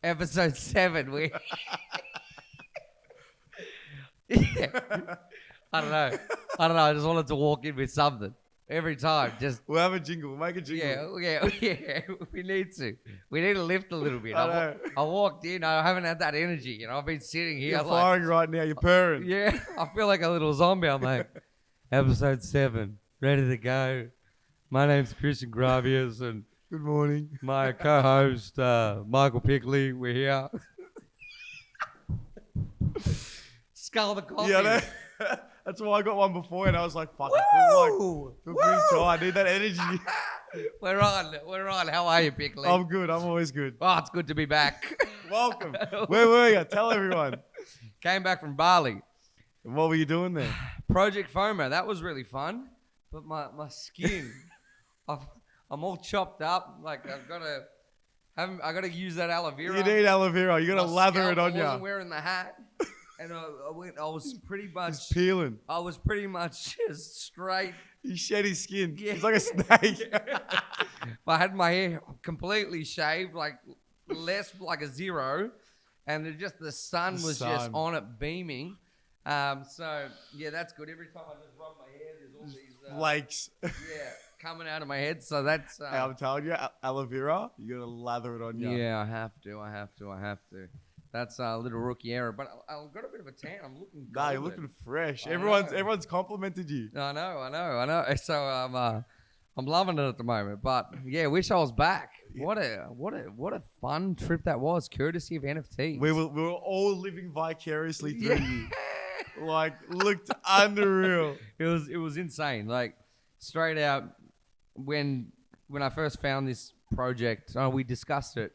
episode 7. Yeah. I don't know. I just wanted to walk in with something every time. Just We'll have a jingle. We'll make a jingle. yeah. We need to. We need to lift a little bit. I know. I walked in. I haven't had that energy. I've been sitting here. You're firing right now. You're purring. Yeah, I feel like a little zombie. I'm like, episode 7, ready to go. My name's Christian Gravias, and Good morning. my co-host Michael Piccoli. We're here. Skull the coffee. Yeah, that's why I got one before, and I was like, "Fuck, I feel pretty tired. I need that energy." We're on. How are you, Piccoli? I'm good. I'm always good. Oh, it's good to be back. Welcome. Where were you? Tell everyone. Came back from Bali. And what were you doing there? Project FOMO. That was really fun. But my skin, I'm all chopped up. Like I gotta use that aloe vera. You need aloe vera. You gotta My lather scalp, it on I you. wasn't wearing the hat, and I was pretty much. He's peeling. I was pretty much just straight. He shed his skin. Yeah. He's like a snake. I had my hair completely shaved, like less like a 0, and the sun was just on it beaming. So yeah, that's good. Every time I just rub my hair, there's all these Flakes. coming out of my head. So that's. Hey, I'm telling you, aloe vera, you gotta lather it on you. Yeah, I have to. That's a little rookie error, but I've got a bit of a tan. I'm looking. Nah, you're golden. looking fresh. I Everyone's complimented you. I know. So I'm loving it at the moment. But yeah, wish I was back. What a fun trip that was, courtesy of NFTs. We were all living vicariously through you. Like, looked unreal. It was insane. Like straight out when I first found this project, we discussed it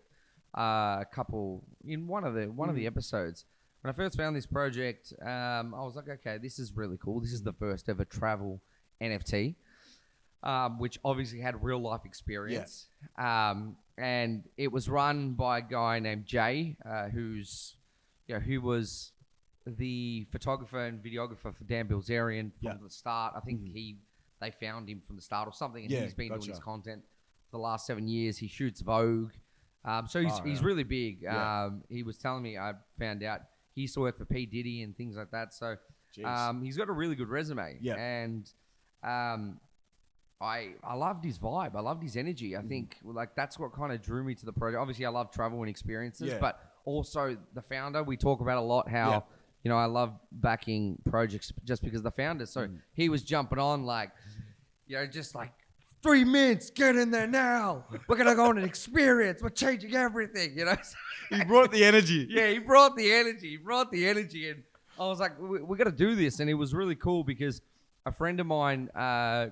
a couple in one of the episodes. When I first found this project, I was like, okay, this is really cool. This is the first ever travel NFT, which obviously had real life experience. And it was run by a guy named Jay, who was the photographer and videographer for Dan Bilzerian from the start. I think they found him from the start or something, and he's been doing his content for the last 7 years. He shoots Vogue. So he's really big. He was telling me, I found out he used to work for P. Diddy and things like that. So he's got a really good resume. Yeah. And I loved his vibe. I loved his energy. I think like that's what kind of drew me to the project. Obviously, I love travel and experiences, but also the founder. We talk about a lot how I love backing projects just because of the founder. So he was jumping on like, just like 3 minutes, get in there now. We're gonna go on an experience. We're changing everything. He brought the energy. Yeah, he brought the energy, and I was like, we got to do this. And it was really cool because a friend of mine,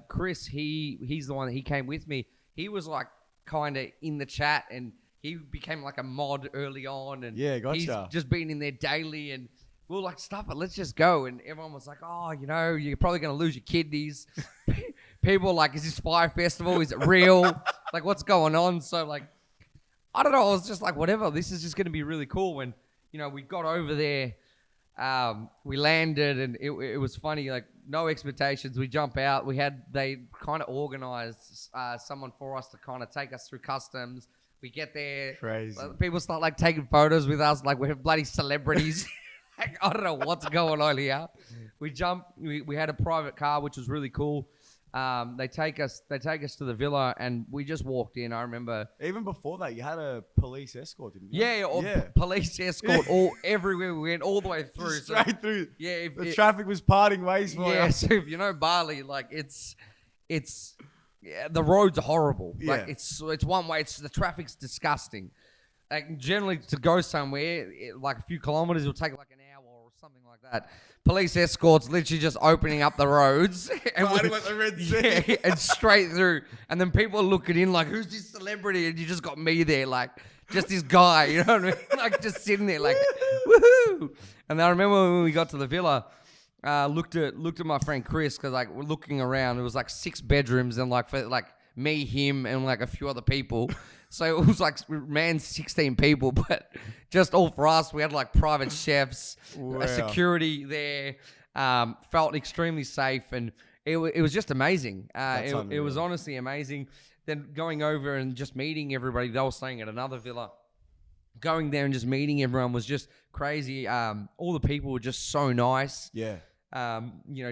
Chris, he's the one that he came with me. He was like kind of in the chat, and he became like a mod early on, and he's just been in there daily. And we were like, stuff it, let's just go. And everyone was like, oh, you're probably gonna lose your kidneys. People were like, is this Fire Festival? Is it real? Like, what's going on? So like, I don't know. I was just like, whatever. This is just going to be really cool. When, we got over there, we landed, and it was funny. Like, no expectations. We jump out. They kind of organized someone for us to kind of take us through customs. We get there. Crazy. People start like taking photos with us, like we're bloody celebrities. Like, I don't know what's going on here. We jump. We had a private car, which was really cool. They take us to the villa, and we just walked in. I remember even before that, you had a police escort, didn't you? Yeah, police escort everywhere we went, all the way through. Straight through. Yeah, the traffic was parting ways for you. So if Bali, like it's the roads are horrible. Yeah. Like it's one way. The traffic's disgusting. Like generally to go somewhere, like a few kilometers, will take like an hour or something like that. Police escorts literally just opening up the roads and, the Red Sea. and straight through. And then people are looking in like, who's this celebrity? And you just got me there, like just this guy, you know what I mean? Like just sitting there like, woohoo. And I remember when we got to the villa, looked at my friend Chris, because like we're looking around, it was like 6 bedrooms and like for like me, him, and like a few other people. So it was like 16 people, but just all for us. We had like private chefs, security there, felt extremely safe, and it was just amazing. It was honestly amazing. Then going over and just meeting everybody, they were staying at another villa. going there and just meeting everyone was just crazy. All the people were just so nice. Yeah.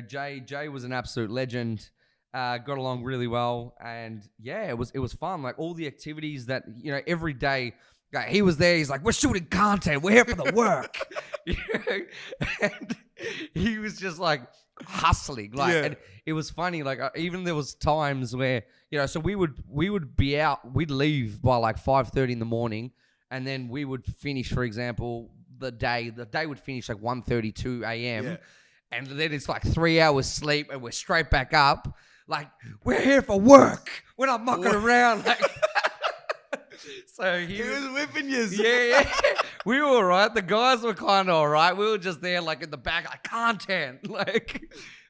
Jay was an absolute legend. Got along really well, and yeah, it was fun. Like all the activities that every day, he was there. He's like, we're shooting content. We're here for the work. And he was just like hustling. And it was funny. Like even there was times where so we would be out. We'd leave by like 5:30 in the morning, and then we would finish. For example, the day would finish like 1:32 a.m. Yeah. And then it's like 3 hours sleep, and we're straight back up. Like, we're here for work. We're not mucking around. Like, so he was whipping you. Yeah. We were all right. The guys were kind of all right. We were just there, like, in the back, like, content. Like,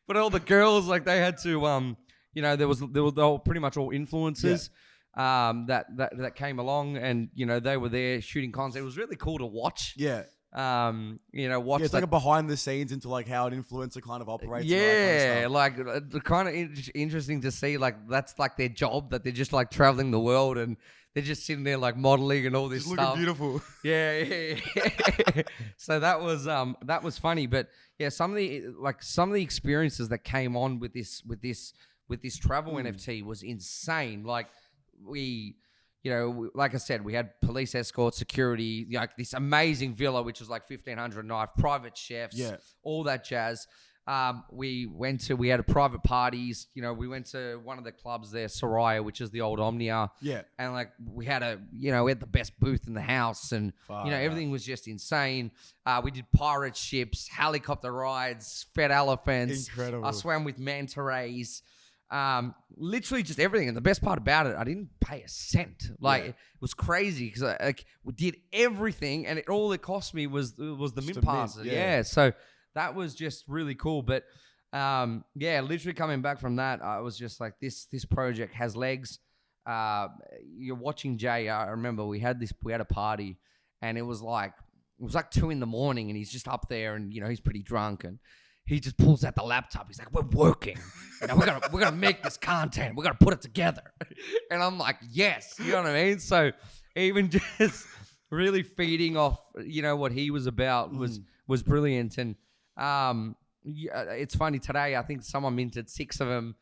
but all the girls, like, they had to, they were pretty much all influencers that came along, and, they were there shooting content. It was really cool to watch. Yeah. Watch. It's like a behind the scenes into like how an influencer kind of operates. Yeah, like kind of interesting to see. Like that's like their job, that they're just like traveling the world and they're just sitting there like modeling and all this just stuff. Looking beautiful. Yeah. So that was funny, but yeah, some of the experiences that came on with this travel NFT was insane. Like like I said, we had police escort, security, like this amazing villa, which was like 1,500 a night, private chefs, all that jazz. We had private parties. We went to one of the clubs there, Soraya, which is the old Omnia. Yeah. And like we had the best booth in the house, and everything was just insane. We did pirate ships, helicopter rides, fed elephants. Incredible. I swam with manta rays. Literally just everything. And the best part about it, I didn't pay a cent. It was crazy because we did everything, and all it cost me was the mint passes. Yeah. So that was just really cool. But literally coming back from that, I was just like, this project has legs. You're watching Jay. I remember we had a party, and it was like 2 a.m, and he's just up there, and he's pretty drunk, and he just pulls out the laptop. He's like, we're working. We're gonna make this content. We're gonna put it together. And I'm like, yes. You know what I mean? So even just really feeding off, what he was about was brilliant. And it's funny, today I think someone minted 6 of them,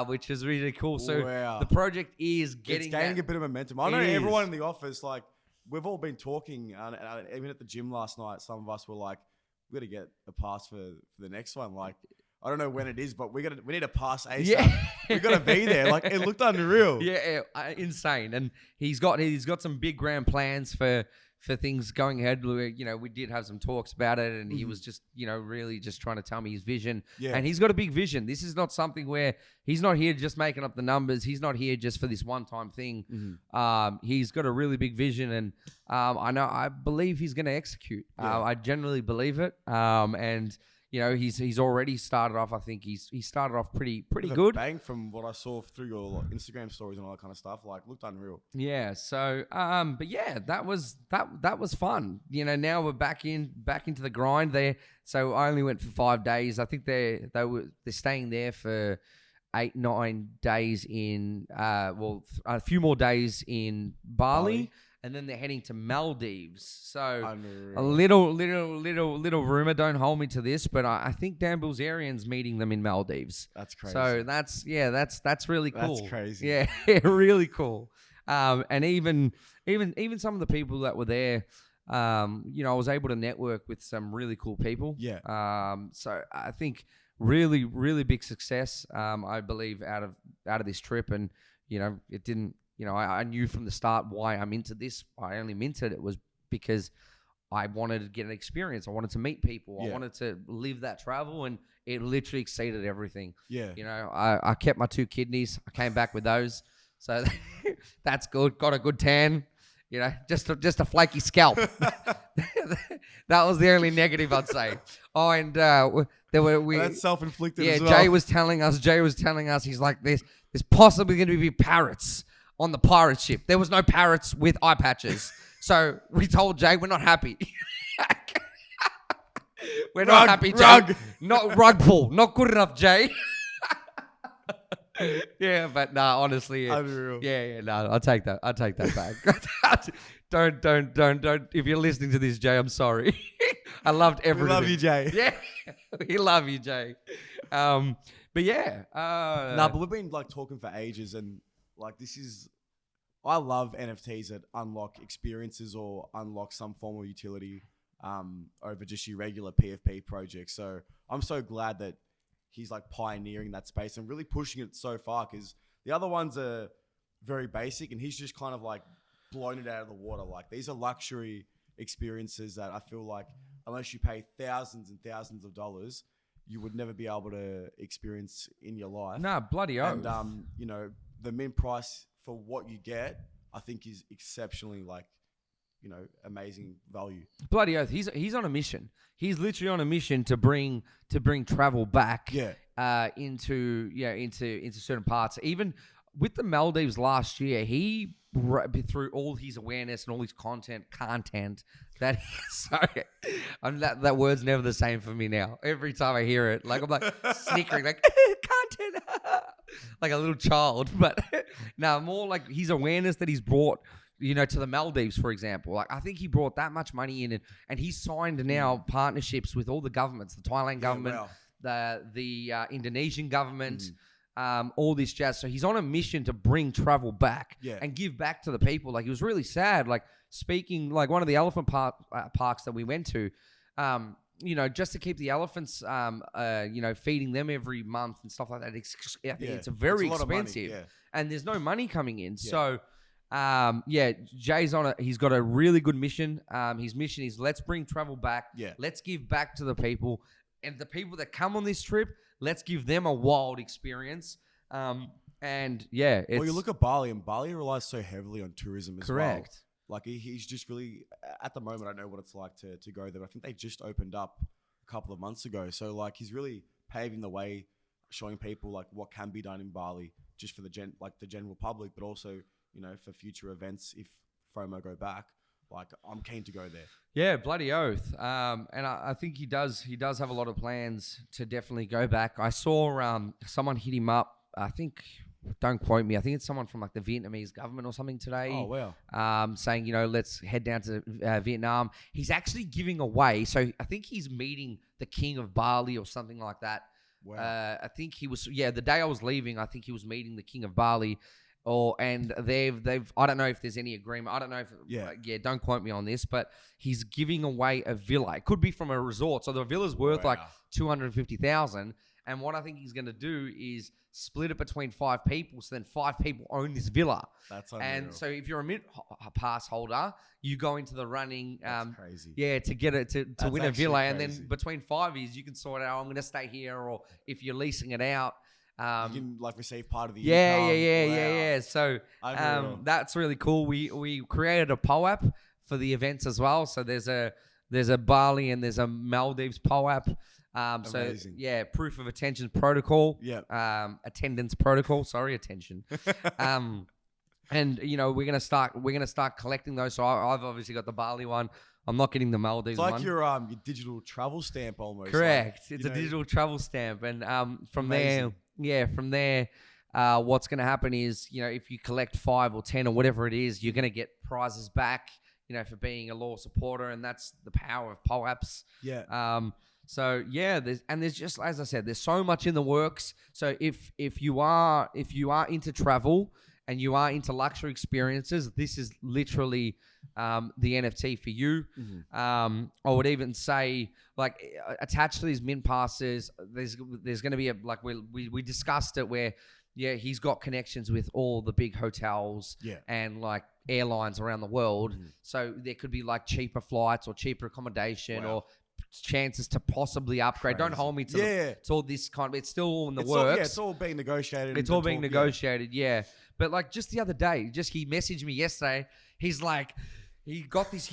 which is really cool. So the project is gaining a bit of momentum. I know everyone in the office, like, we've all been talking, even at the gym last night, some of us were like, we got to get a pass for the next one. Like, I don't know when it is, but we need a pass ASAP. Yeah. We got to be there. Like, it looked unreal. Yeah, insane. And he's got some big grand plans for things going ahead. We did have some talks about it, and he was just, really just trying to tell me his vision. Yeah. And he's got a big vision. This is not something where he's not here just making up the numbers. He's not here just for this one-time thing. He's got a really big vision, and I believe he's going to execute. I generally believe it. And he's already started off. I think he started off pretty good. Bang, from what I saw through your Instagram stories and all that kind of stuff, like, looked unreal. Yeah. So, but yeah, that was fun. Now we're back into the grind there. So I only went for 5 days. I think they're staying there for 8-9 days in a few more days in Bali. And then they're heading to Maldives. So a little rumor, don't hold me to this, but I think Dan Bilzerian's meeting them in Maldives. That's crazy. So that's really cool. That's crazy. Yeah, really cool. And even some of the people that were there, I was able to network with some really cool people. Yeah. So I think really, really big success, I believe, out of this trip. And, it didn't, I knew from the start why I'm into this. I only minted it was because I wanted to get an experience. I wanted to meet people. I wanted to live that travel, and it literally exceeded everything. Yeah. I kept my 2 kidneys. I came back with those. So that's good. Got a good tan. Just a flaky scalp. That was the only negative I'd say. Oh, and that's self-inflicted. Yeah, as well. Jay was telling us. He's like, there's possibly going to be parrots on the pirate ship. There was no parrots with eye patches. So we told Jay we're not happy. Not happy, Jay. Not rug pull. Not good enough, Jay. Yeah, but nah, honestly, Unreal. yeah, no, I'll take that back. Don't. If you're listening to this, Jay, I'm sorry. I loved everything. We love you, Jay. Yeah, we love you, Jay. But yeah, Nah, but we've been like talking for ages, and like I love NFTs that unlock experiences or unlock some form of utility over just your regular PFP projects. So I'm so glad that he's like pioneering that space and really pushing it so far, because the other ones are very basic and he's just kind of like blown it out of the water. Like these are luxury experiences that I feel like unless you pay thousands and thousands of dollars, you would never be able to experience in your life. Nah, bloody oath. And, you know, the min price for what you get, I think is exceptionally like, you know, amazing value. Bloody oath. He's on a mission. He's literally on a mission to bring travel back. Into certain parts. Even with the Maldives last year, he through all his awareness and all his content that sorry, that word's never the same for me now. Every time I hear it, like I'm like snickering, like content, like a little child. But no, more like his awareness that he's brought, you know, to the Maldives, for example. Like I think he brought that much money in, and he's signed now partnerships with all the governments, the Thailand government, the Indonesian government. All this jazz. So he's on a mission to bring travel back and give back to the people. Like, it was really sad. Like, speaking, like one of the elephant parks that we went to, you know, just to keep the elephants, you know, feeding them every month and stuff like that. It's very expensive. And there's no money coming in. So, Jay's on it. He's got a really good mission. His mission is let's bring travel back. Let's give back to the people. And the people that come on this trip, let's give them a wild experience. And yeah, well, you look at Bali, and Bali relies so heavily on tourism as well. Correct. Like he's just really, at the moment, I don't know what it's like to go there. I think they just opened up a couple of months ago. So like he's really paving the way, showing people like what can be done in Bali, just for the general public, but also, you know, for future events if FOMO go back. Like, I'm keen to go there. Yeah, bloody oath. And I think he does have a lot of plans to definitely go back. I saw someone hit him up. I think, don't quote me, I think it's someone from like the Vietnamese government or something today. Oh, wow. Saying, you know, let's head down to Vietnam. He's actually giving away. So I think he's meeting the king of Bali or something like that. Wow. I think he was, the day I was leaving, I think he was meeting the king of Bali. And they've I don't know if there's any agreement. I don't know if don't quote me on this, but he's giving away a villa. It could be from a resort. So the villa's worth like $250,000. And what I think he's going to do is split it between 5 people. So then 5 people own this villa. That's unreal. And so if you're a mint pass holder, you go into the running. That's crazy. Yeah, to get it to win a villa, crazy. and then between 5 years you can sort out. I'm going to stay here, or if you're leasing it out. You can like receive part of the income. Wow. Yeah. So that's really cool. We created a POAP for the events as well. So there's a Bali and there's a Maldives POAP. Amazing. So proof of attention protocol. Attendance protocol. Sorry, attention. And you know we're gonna start collecting those. So I've obviously got the Bali one. I'm not getting the Maldives one. It's like your digital travel stamp almost. Correct. Like, it's a digital travel stamp, and from amazing. there, what's going to happen is, you know, if you collect 5 or 10 or whatever it is, you're going to get prizes back, you know, for being a law supporter, and that's the power of POAPs. So there's just, as I said, there's so much in the works. So if you are into travel and you are into luxury experiences, this is literally the NFT for you. I would even say, like, attached to these mint passes, there's going to be we discussed it where he's got connections with all the big hotels and like airlines around the world. So there could be like cheaper flights or cheaper accommodation or chances to possibly upgrade. Crazy. Don't hold me to all this kind of, it's still all in the works. It's all being negotiated. It's all being negotiated, But like just the other day, he messaged me yesterday. He's like, he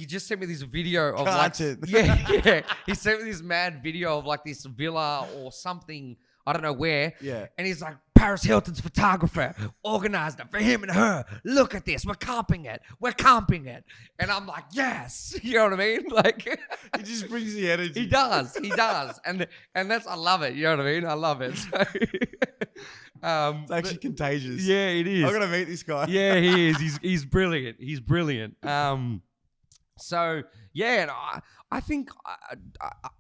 just sent me this video of content. He sent me this mad video of like this villa or something, I don't know where. Yeah. And he's like, Paris Hilton's photographer organized it for him and her. Look at this. We're comping it. And I'm like, yes. You know what I mean? Like, He just brings the energy. He does. And that's, I love it. You know what I mean? I love it. So, it's actually contagious. Yeah, it is. I'm going to meet this guy. Yeah, he is. He's brilliant. So yeah, and I think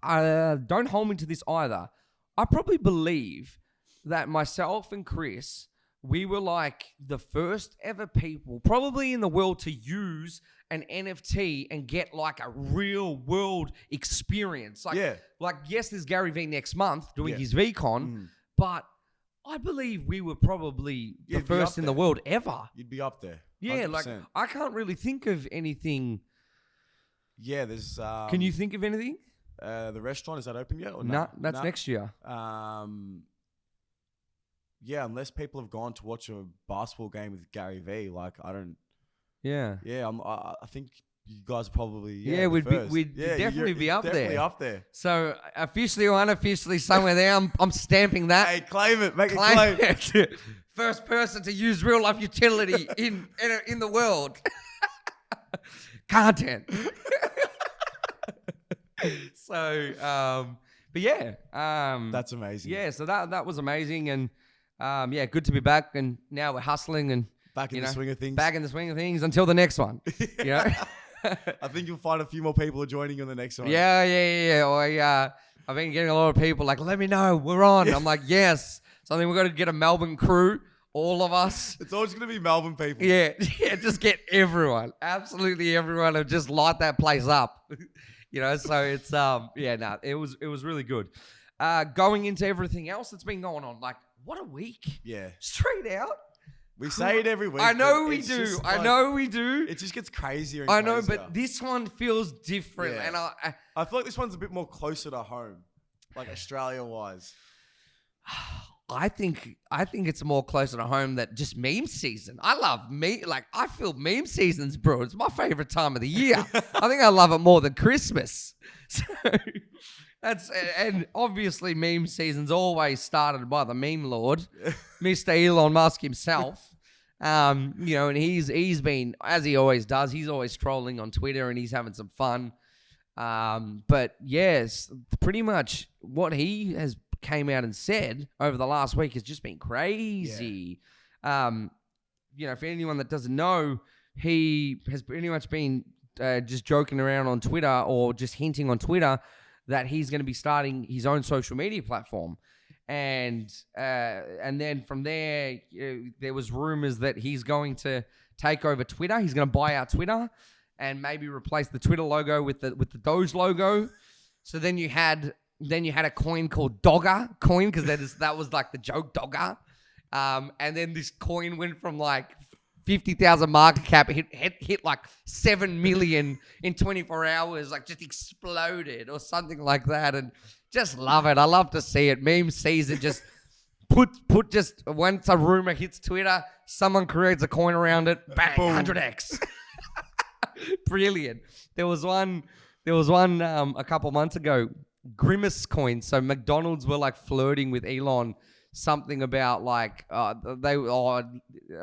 I don't hold me to this either. I probably believe that myself and Chris, we were like the first ever people probably in the world to use an NFT and get like a real world experience. Like yes, there's Gary Vee next month doing his VCon, but I believe we were probably the first in the world ever. You'd be up there. 100%. Yeah, like I can't really think of anything. Yeah, there's. Can you think of anything? The restaurant, is that open yet? Or No, that's next year. Yeah, unless people have gone to watch a basketball game with Gary Vee, like I don't. Yeah. Yeah, I think you guys are probably. Yeah, we'd definitely be up definitely there. up there. So officially or unofficially, somewhere there, I'm stamping that. Hey, claim it, make it claim. First person to use real life utility in the world. Content. So, but yeah, that's amazing. Yeah, so that was amazing, and yeah, good to be back, and now we're hustling and back in the swing of things. Back in the swing of things until the next one. You know? I think you'll find a few more people joining on the next one. Yeah. I've been getting a lot of people like, let me know, we're on. I'm like, yes. So I think we've got to get a Melbourne crew. All of us. It's always going to be Melbourne people. Yeah, just get everyone. Absolutely everyone, and just light that place up. You know, so it's it was really good. Going into everything else that's been going on, like what a week. Yeah. Straight out. We say it every week. I know we do. It just gets crazier and I know, crazier. but this one feels different. Yeah. And I feel like this one's a bit more closer to home, like Australia-wise. I think it's more closer to home that just meme season. I love I feel meme seasons, bro. It's my favorite time of the year. I think I love it more than Christmas. So and obviously meme season's always started by the meme lord, Mr. Elon Musk himself. You know, and he's been, as he always does, he's always trolling on Twitter and he's having some fun. But yes, pretty much what he has came out and said over the last week has just been crazy. Yeah. You know, for anyone that doesn't know, he has pretty much been just joking around on Twitter or just hinting on Twitter that he's going to be starting his own social media platform. And then from there, there was rumors that he's going to take over Twitter. He's going to buy out Twitter and maybe replace the Twitter logo with the Doge logo. So then you had a coin called Dogger coin, because that was like the joke, Dogger. And then this coin went from like 50,000 market cap, hit like 7 million in 24 hours, like just exploded or something like that. And just love it. I love to see it. Meme season, just put just once a rumor hits Twitter, someone creates a coin around it, bang, boom. 100x. Brilliant. There was one a couple months ago, Grimace coin. So McDonald's were like flirting with Elon, something about like they are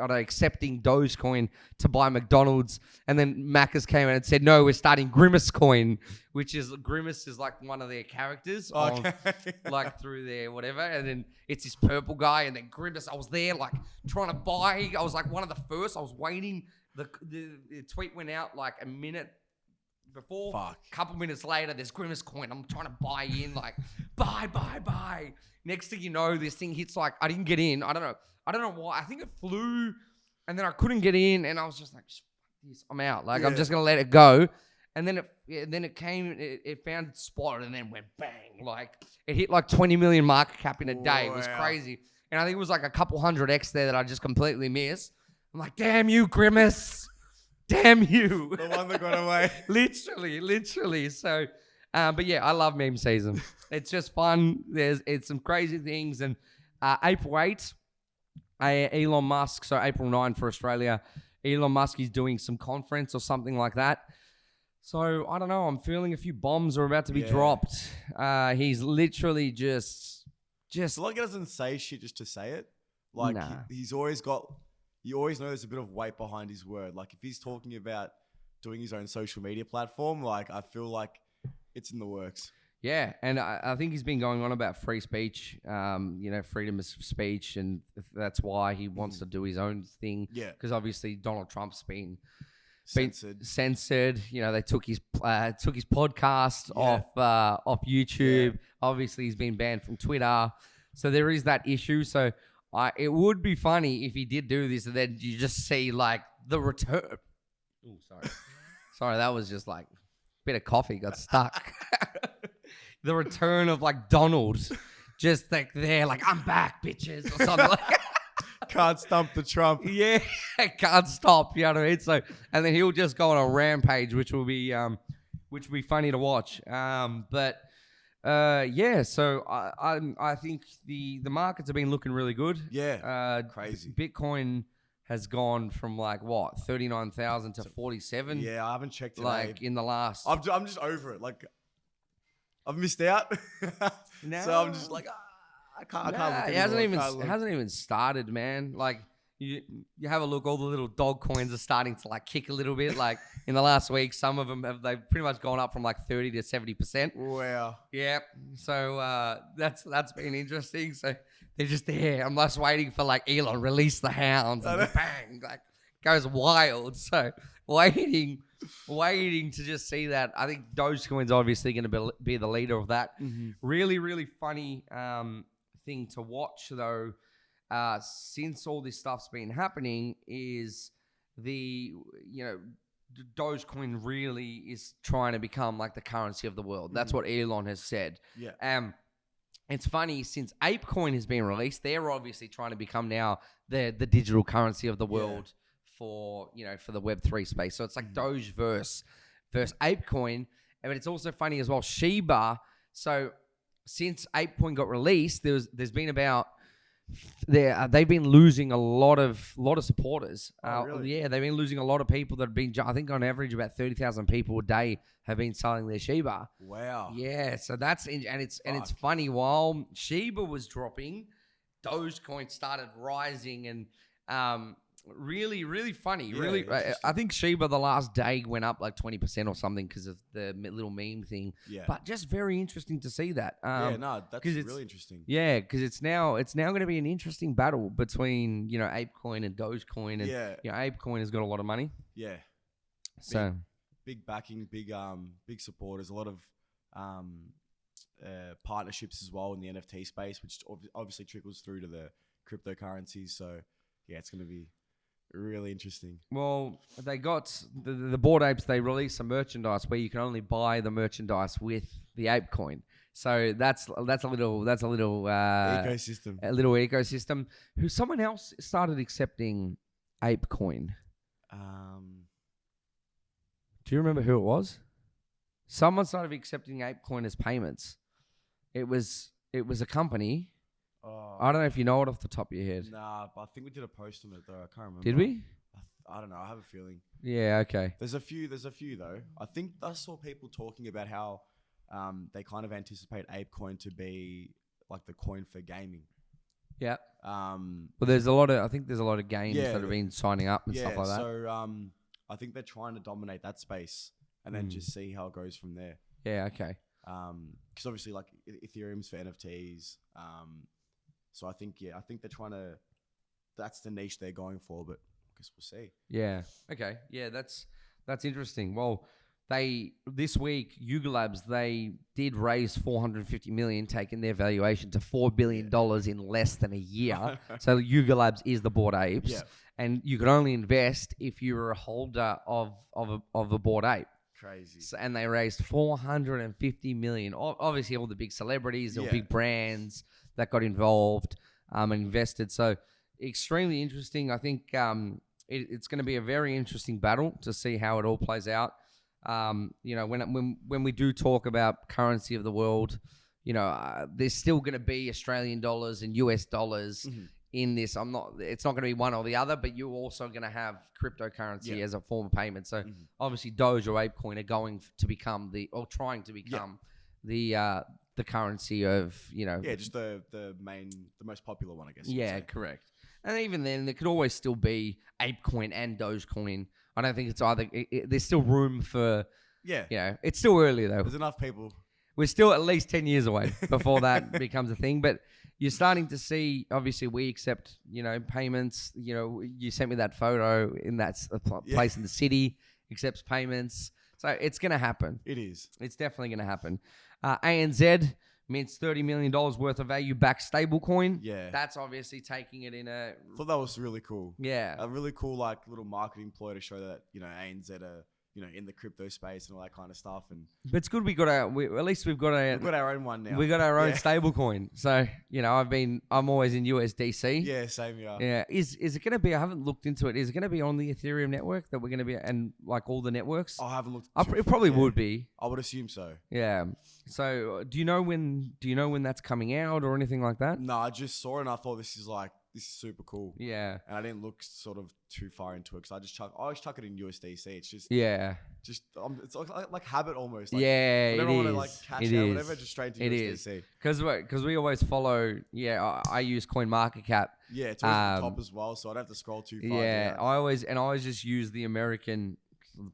accepting Dogecoin to buy McDonald's, and then Macca's came in and said, no, we're starting Grimace coin, which is Grimace is like one of their characters like through their whatever, and then it's this purple guy, and then Grimace. I was there like trying to buy. I was like one of the first. I was waiting. The tweet went out like a minute before. A couple minutes later, there's Grimace coin. I'm trying to buy in, like buy. Next thing you know, this thing hits like, I didn't get in. I don't know why. I think it flew, and then I couldn't get in, and I was just like, I'm out. Like, I'm just gonna let it go. And then it came, it found its spot, and then went bang. Like, it hit like 20 million market cap in a day. It was crazy. And I think it was like a couple 100x there that I just completely missed. I'm like, damn you, Grimace. Damn you. The one that got away. Literally. So, but yeah, I love meme season. It's just fun. It's some crazy things. And April 8, Elon Musk, so April 9 for Australia, Elon Musk is doing some conference or something like that. So, I don't know. I'm feeling a few bombs are about to be dropped. He's literally just... Like, he doesn't say shit just to say it. Like Nah. he's always got. You always know there's a bit of weight behind his word. Like if he's talking about doing his own social media platform, like I feel like it's in the works. Yeah, and I think he's been going on about free speech, freedom of speech, and that's why he wants to do his own thing. Yeah. Because obviously Donald Trump's been Censored. They took his podcast off YouTube. Yeah. Obviously, he's been banned from Twitter. So there is that issue. So it would be funny if he did do this, and then you just see like the return. Oh, sorry, sorry, that was just like a bit of coffee got stuck. The return of like Donald, just like there, like I'm back, bitches, or something like. Can't stump the Trump. Yeah, can't stop. You know what I mean? So, and then he'll just go on a rampage, which will be funny to watch. So I think the markets have been looking really good. Yeah, crazy. Bitcoin has gone from like what 39,000 to 47. Yeah, I haven't checked today. Like in the last. I'm just over it. Like I've missed out. No. So I'm just like. I can't look it hasn't even started, man. Like you have a look, all the little dog coins are starting to like kick a little bit. Like in the last week, some of them they've pretty much gone up from like 30 to 70%. Wow. Yeah. So that's been interesting. So they're just there. I'm just waiting for like Elon release the hounds and bang, like goes wild. So waiting to just see that. I think Dogecoin's obviously going to be the leader of that. Mm-hmm. Really, really funny thing to watch though, since all this stuff's been happening, is Dogecoin really is trying to become like the currency of the world. That's what Elon has said. Yeah. It's funny, since ApeCoin has been released, they're obviously trying to become now the digital currency of the world for the Web3 space. So it's like Doge versus ApeCoin. But it's also funny as well, Shiba. So since ApeCoin got released, there's been about they've been losing a lot of supporters. Really? Yeah, they've been losing a lot of people that have been. I think on average about 30,000 people a day have been selling their Shiba. Wow. Yeah, so it's funny. While Shiba was dropping, Dogecoin started rising, and really, really funny. Yeah, really, I think Shiba the last day went up like 20% or something because of the little meme thing. Yeah. But just very interesting to see that. That's really interesting. Yeah, because it's now going to be an interesting battle between ApeCoin and Dogecoin, and ApeCoin has got a lot of money. Yeah. So big backing, big supporters, a lot of partnerships as well in the NFT space, which obviously trickles through to the cryptocurrencies. So yeah, it's going to be really interesting. Well, they got the Bored Apes. They released some merchandise where you can only buy the merchandise with the ApeCoin. So that's a little ecosystem. A little ecosystem. Who someone else started accepting ApeCoin. Do you remember who it was? Someone started accepting ApeCoin as payments. It was a company. I don't know if you know it off the top of your head. Nah, but I think we did a post on it though. I can't remember. Did we? I don't know. I have a feeling. Yeah. Okay. There's a few though. I think I saw people talking about how they kind of anticipate ApeCoin to be like the coin for gaming. Yeah. Well, there's a lot of games that have been signing up and stuff like that. So I think they're trying to dominate that space and then just see how it goes from there. Yeah. Okay. Because obviously, like Ethereum's for NFTs. So I think they're trying to. That's the niche they're going for, but I guess we'll see. Yeah. Okay. Yeah. That's interesting. Well, this week Yuga Labs, they did raise $450 million, taking their valuation to $4 billion in less than a year. So Yuga Labs is the Bored Apes, and you can only invest if you're a holder of a Bored Ape. Crazy. So, and they raised $450 million. Obviously, all the big celebrities or big brands that got involved and invested. So extremely interesting. I think it's going to be a very interesting battle to see how it all plays out. When we do talk about currency of the world, there's still going to be Australian dollars and US dollars in this. It's not going to be one or the other, but you're also going to have cryptocurrency as a form of payment. So obviously Doge or ApeCoin are going to become trying to become the currency of, just the most popular one, I guess. Yeah, correct. And even then, there could always still be ApeCoin and Dogecoin. I don't think it's either. There's still room for. Yeah. You know, it's still early though. There's enough people. We're still at least 10 years away before that becomes a thing. But you're starting to see, obviously, we accept, payments. You sent me that photo in that place in the city, accepts payments. So it's going to happen. It is. It's definitely going to happen. ANZ mints $30 million worth of value-backed stablecoin. Yeah. That's obviously taking it in a... I thought that was really cool. Yeah. A really cool, little marketing ploy to show that, ANZ are... in the crypto space and all that kind of stuff. But it's good we've got our own one now. We got our own stable coin. So, I'm always in USDC. Yeah, same here. Yeah. Is it going to be, I haven't looked into it. Is it going to be on the Ethereum network that we're going to be, and all the networks? I haven't looked. It probably would be. I would assume so. Yeah. So do you know when that's coming out or anything like that? No, I just saw it and I thought this is super cool. Yeah. And I didn't look sort of too far into it because I always chuck it in USDC. It's just it's like habit almost. Yeah, it is. I don't want to cash out whatever, just straight to it USDC. Because we always follow. Yeah, I use CoinMarketCap. Yeah, it's always at the top as well, so I don't have to scroll too far. Yeah, down. I always just use the American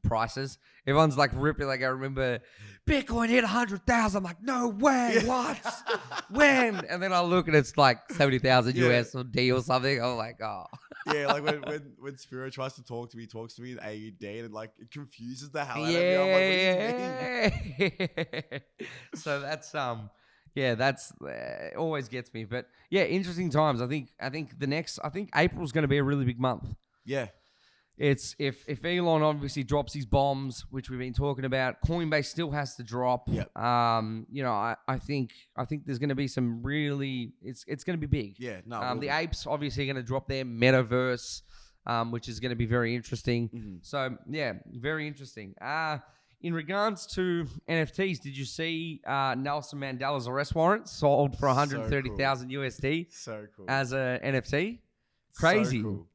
prices. Everyone's ripping. I remember Bitcoin hit 100,000. I'm like, no way, what? When? And then I look and it's 70,000 USD or something. I'm like, oh. Yeah, when Spiro tries to talk to me, he talks to me in AUD and it confuses the hell out of me. I'm like, what do you mean? So that's that's always gets me. But yeah, interesting times. I think April's going to be a really big month. Yeah. It's if Elon obviously drops his bombs, which we've been talking about, Coinbase still has to drop. Yep. I think there's going to be some really it's going to be big. Yeah. No. The apes obviously going to drop their metaverse, which is going to be very interesting. Mm-hmm. So yeah, very interesting. In regards to NFTs, did you see Nelson Mandela's arrest warrant sold for 130,000 USD? So cool. As a NFT. Crazy. So cool.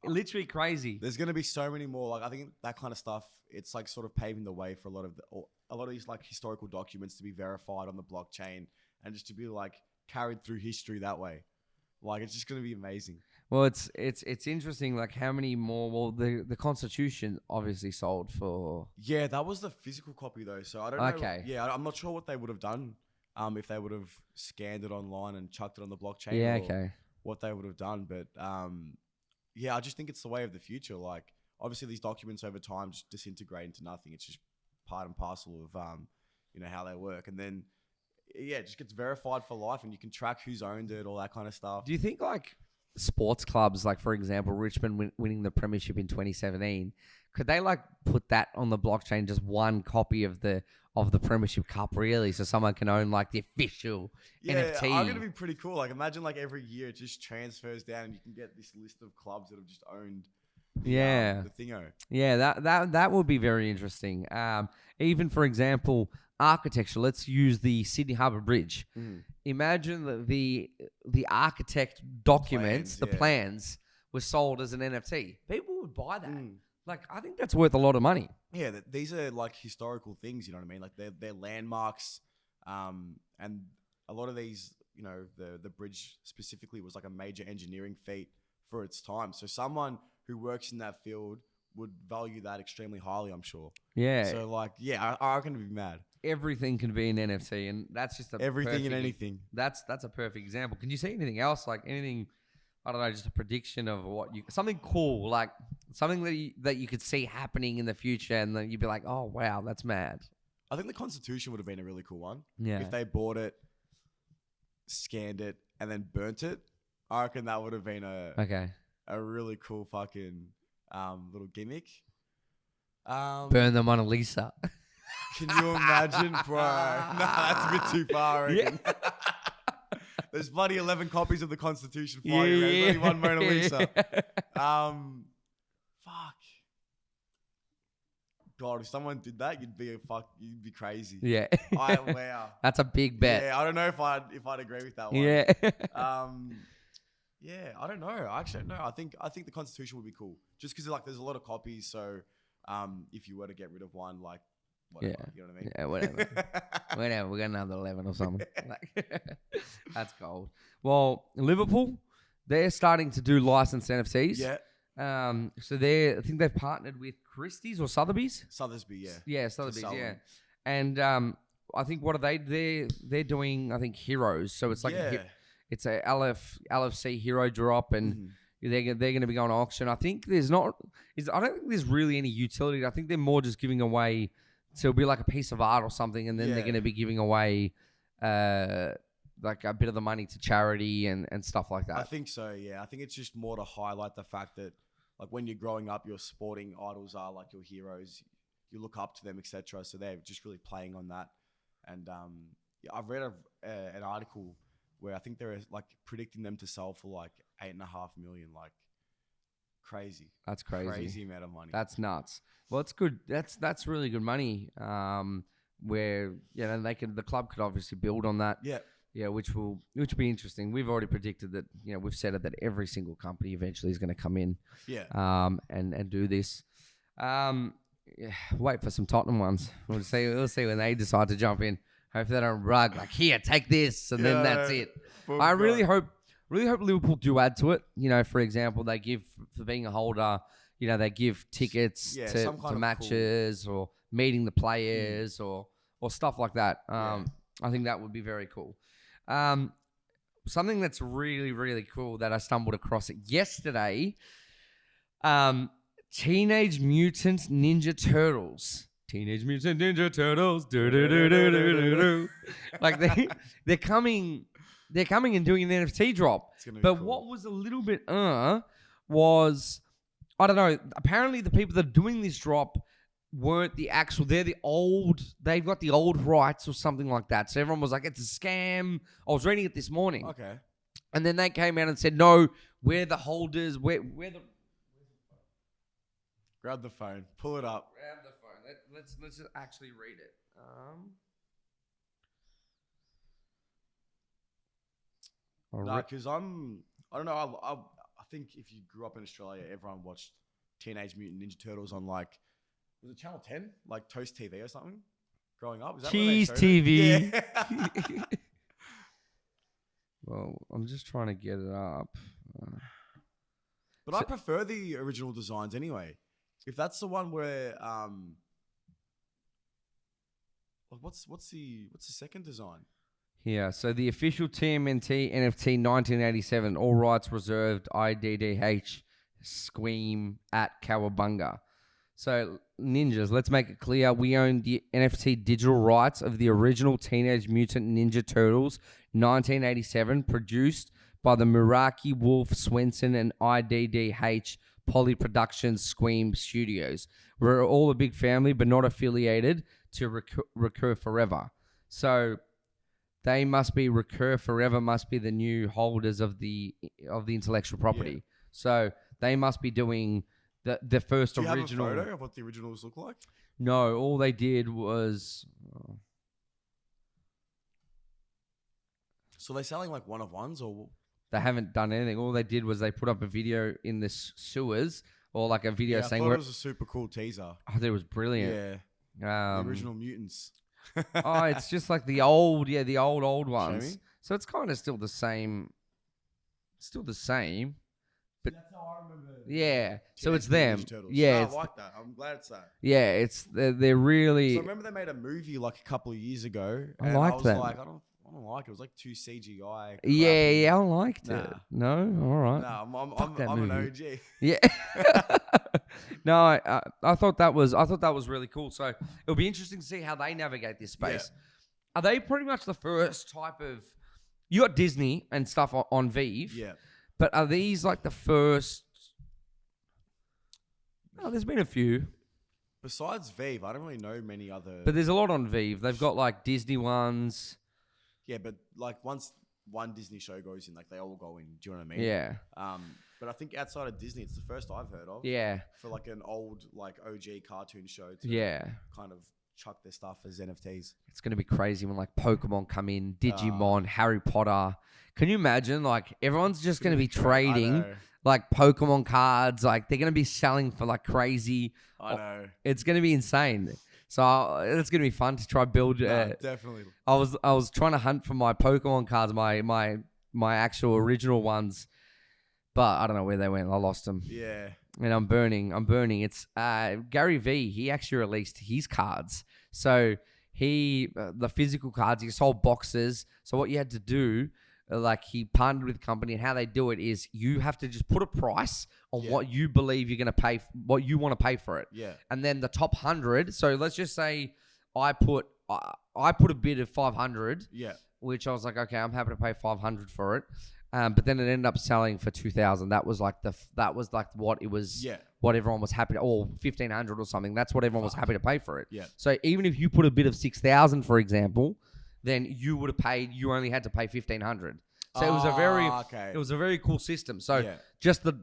Literally crazy. There's going to be so many more. I think that kind of stuff, it's sort of paving the way for a lot of these historical documents to be verified on the blockchain and just to be carried through history that way. It's just going to be amazing. Well, it's interesting how many more. Well, the Constitution obviously sold for. Yeah, that was the physical copy though. So I don't know. Okay. Yeah, I'm not sure what they would have done if they would have scanned it online and chucked it on the blockchain. Yeah, okay. What they would have done, but yeah, I just think it's the way of the future. Obviously, these documents over time just disintegrate into nothing. It's just part and parcel of, how they work. And then, yeah, it just gets verified for life and you can track who's owned it, all that kind of stuff. Do you think, sports clubs, for example, Richmond winning the premiership in 2017, could they, put that on the blockchain, just one copy of the Premiership Cup, really, so someone can own, the official NFT? Yeah, I'm going to be pretty cool. Imagine, every year it just transfers down and you can get this list of clubs that have just owned the thingo. Yeah, that would be very interesting. Even, for example, architecture. Let's use the Sydney Harbour Bridge. Mm. Imagine the architect documents, plans were sold as an NFT. People would buy that. Mm. I think that's worth a lot of money. Yeah, these are historical things, you know what I mean? They're landmarks, and a lot of these, the bridge specifically was a major engineering feat for its time. So someone who works in that field would value that extremely highly, I'm sure. Yeah. So I reckon it'd be mad. Everything can be an NFT, and that's just everything and anything. That's a perfect example. Can you see anything else? Anything? I don't know, just a prediction of something cool, something that you could see happening in the future, and then you'd be like, oh wow, that's mad. I think the Constitution would have been a really cool one. Yeah. If they bought it, scanned it, and then burnt it, I reckon that would have been a really cool fucking little gimmick. Burn the Mona Lisa. Can you imagine, bro? Nah, that's a bit too far, I reckon. Yeah. There's bloody 11 copies of the Constitution flying around. There's only one Mona Lisa. Fuck. God, if someone did that, you'd be crazy. Yeah. Wow. That's a big bet. Yeah, I don't know if I'd agree with that one. Yeah. Yeah, I don't know. Actually, no. I think the Constitution would be cool, just because there's a lot of copies. So, if you were to get rid of one, whatever, you know what I mean? Yeah, whatever. We got another 11 or something. That's gold. Well, Liverpool, they're starting to do licensed NFTs. Yeah. So I think they've partnered with Christie's or Sotheby's. Sotheby's, yeah. Yeah, Sotheby's, yeah. them. And I think what are they? They're doing, I think, heroes. So it's like it's a LFC hero drop, and they're going to be going to auction. I think I don't think there's really any utility. I think they're more just giving away. So it'll be like a piece of art or something, and then they're going to be giving away like a bit of the money to charity and stuff like that. I think so, yeah. I think it's just more to highlight the fact that, like, when you're growing up, your sporting idols are like your heroes. You look up to them, etc. So they're just really playing on that. And I've read an article where I think they're like predicting them to sell for like $8.5 million. Like, crazy. That's crazy. Crazy amount of money. That's nuts. Well, it's good. That's really good money. Where the club could obviously build on that. Yeah. Yeah, which will be interesting. We've already predicted that. We've said it that every single company eventually is going to come in. Yeah. And do this. Wait for some Tottenham ones. We'll see when they decide to jump in. Hopefully they don't rug like, here, take this, and then that's it. I really hope Liverpool do add to it. For example, they give, for being a holder, they give tickets to matches or meeting the players or stuff like that. I think that would be very cool. Something that's really, really cool that I stumbled across yesterday. Teenage Mutant Ninja Turtles. Teenage Mutant Ninja Turtles. Like they're coming and doing an NFT drop. But cool. What was a little bit was, I don't know, apparently the people that are doing this drop weren't the actual, they've got the old rights or something like that. So everyone was like, it's a scam. I was reading it this morning. Okay. And then they came out and said, no, we're the holders. We're the... Grab the phone. Pull it up. Grab the phone. Let's just actually read it. No, because I don't know. I think if you grew up in Australia, everyone watched Teenage Mutant Ninja Turtles on like, was it Channel 10? Like Toast TV or something? Growing up? Is that Cheese TV. Yeah. Well, I'm just trying to get it up. But I prefer the original designs anyway. If that's the one where, what's the second design? Yeah, so the official TMNT NFT 1987, all rights reserved, IDDH, Squeam at Cowabunga. So, ninjas, let's make it clear. We own the NFT digital rights of the original Teenage Mutant Ninja Turtles 1987, produced by the Meraki Wolf Swenson and IDDH Poly Productions Squeam Studios. We're all a big family, but not affiliated to Recur Forever. So, they must be, Recur Forever must be the new holders of the intellectual property. Yeah. So, they must be doing the first original. Do you have a photo of what the originals look like? No, all they did was... So they're selling like one-of-ones or... They haven't done anything. All they did was they put up a video in the sewers or like a video saying... I thought it was a super cool teaser. I thought it was brilliant. Yeah. The original mutants. It's just like the old ones. Show me. So it's kind of still the same. Still the same. But that's how I remember. Yeah. So it's them. Yeah. I like that. I'm glad it's that. Yeah. They're really. So I remember they made a movie like a couple of years ago. I liked that. Like, I don't like it. It was like too CGI. Yeah, I liked it. No, all right. No, I'm an OG. Yeah. No, I thought that was really cool. So it'll be interesting to see how they navigate this space. Yeah. Are they pretty much the first type of? You got Disney and stuff on Vive. Yeah. But are these like the first? Oh, there's been a few. Besides Vive, I don't really know many other. But there's a lot on Vive. They've got like Disney ones. Yeah, but like once one Disney show goes in, like they all go in. Do you know what I mean? Yeah. But I think outside of Disney, it's the first I've heard of. Yeah. For like an old like OG cartoon show to kind of chuck their stuff as NFTs. It's going to be crazy when like Pokemon come in, Digimon, Harry Potter. Can you imagine? Like everyone's just going to be trading like Pokemon cards. Like they're going to be selling for like crazy. I know. It's going to be insane. So it's going to be fun to try build. Definitely. I was trying to hunt for my Pokemon cards, my actual original ones. but I don't know where they went. I lost them. Yeah. And I'm burning. It's Gary V. He actually released his cards. So the physical cards, he sold boxes. So what you had to do, like he partnered with a company, and how they do it is you have to just put a price on what you believe you're going to pay, what you want to pay for it. Yeah. And then the top 100. So let's just say I put a bid of 500. Yeah. Which I was like, okay, I'm happy to pay 500 for it. But then it ended up selling for 2,000. That was like what it was. Yeah. What everyone was happy to, or 1,500 or something. That's what everyone was happy to pay for it. Yeah. So even if you put a bid of 6,000, for example, then you would have paid. You only had to pay 1,500. So it was a very cool system. So just the